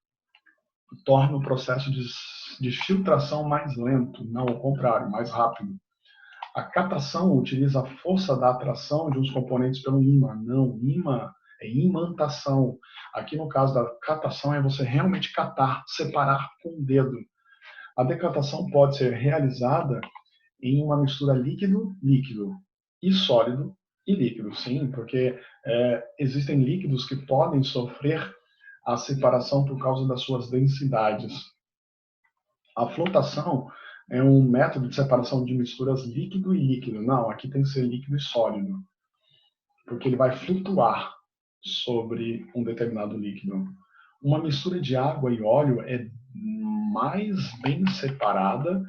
torna o processo de filtração mais lento, não ao contrário, mais rápido. A catação utiliza a força da atração de uns componentes pelo ímã. Não, ímã é imantação. Aqui no caso da catação é você realmente catar, separar com o dedo. A decantação pode ser realizada em uma mistura líquido-líquido e sólido e líquido, sim, porque existem líquidos que podem sofrer a separação por causa das suas densidades. A flotação é um método de separação de misturas líquido e líquido. Não, aqui tem que ser líquido e sólido, porque ele vai flutuar sobre um determinado líquido. Uma mistura de água e óleo é mais bem separada,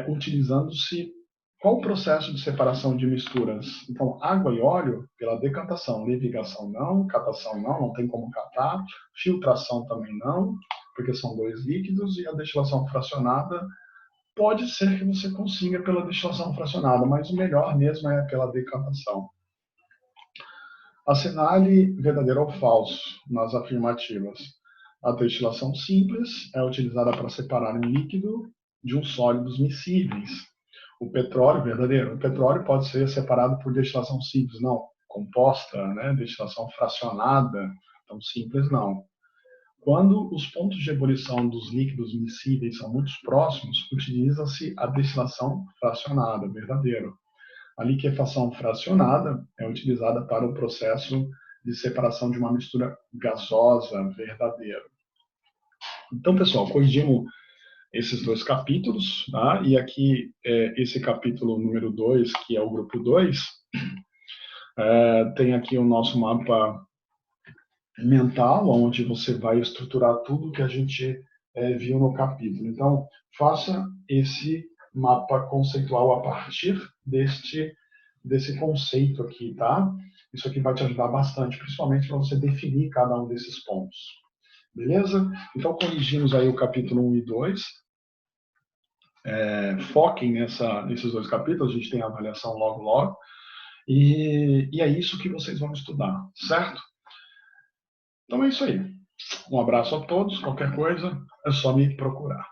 utilizando-se qual o processo de separação de misturas? Então, água e óleo, pela decantação, levigação não, catação não tem como catar, filtração também não, porque são dois líquidos, e a destilação fracionada, pode ser que você consiga pela destilação fracionada, mas o melhor mesmo é pela decantação. Assinale verdadeiro ou falso nas afirmativas. A destilação simples é utilizada para separar um líquido de um sólidos miscíveis. O petróleo, verdadeiro, o petróleo pode ser separado por destilação simples, não, composta, né? Destilação fracionada, então simples não. Quando os pontos de ebulição dos líquidos miscíveis são muito próximos, utiliza-se a destilação fracionada, verdadeiro. A liquefação fracionada é utilizada para o processo de separação de uma mistura gasosa, verdadeiro. Então, pessoal, corrigimos esses dois capítulos, tá? E aqui, esse capítulo número 2, que é o grupo 2, tem aqui o nosso mapa mental, onde você vai estruturar tudo que a gente viu no capítulo. Então, faça esse mapa conceitual a partir desse conceito aqui, tá? Isso aqui vai te ajudar bastante, principalmente para você definir cada um desses pontos. Beleza? Então, corrigimos aí o capítulo 1 e 2. Foquem nesses dois capítulos, a gente tem a avaliação logo. E é isso que vocês vão estudar, certo? Então é isso aí. Um abraço a todos. Qualquer coisa, é só me procurar.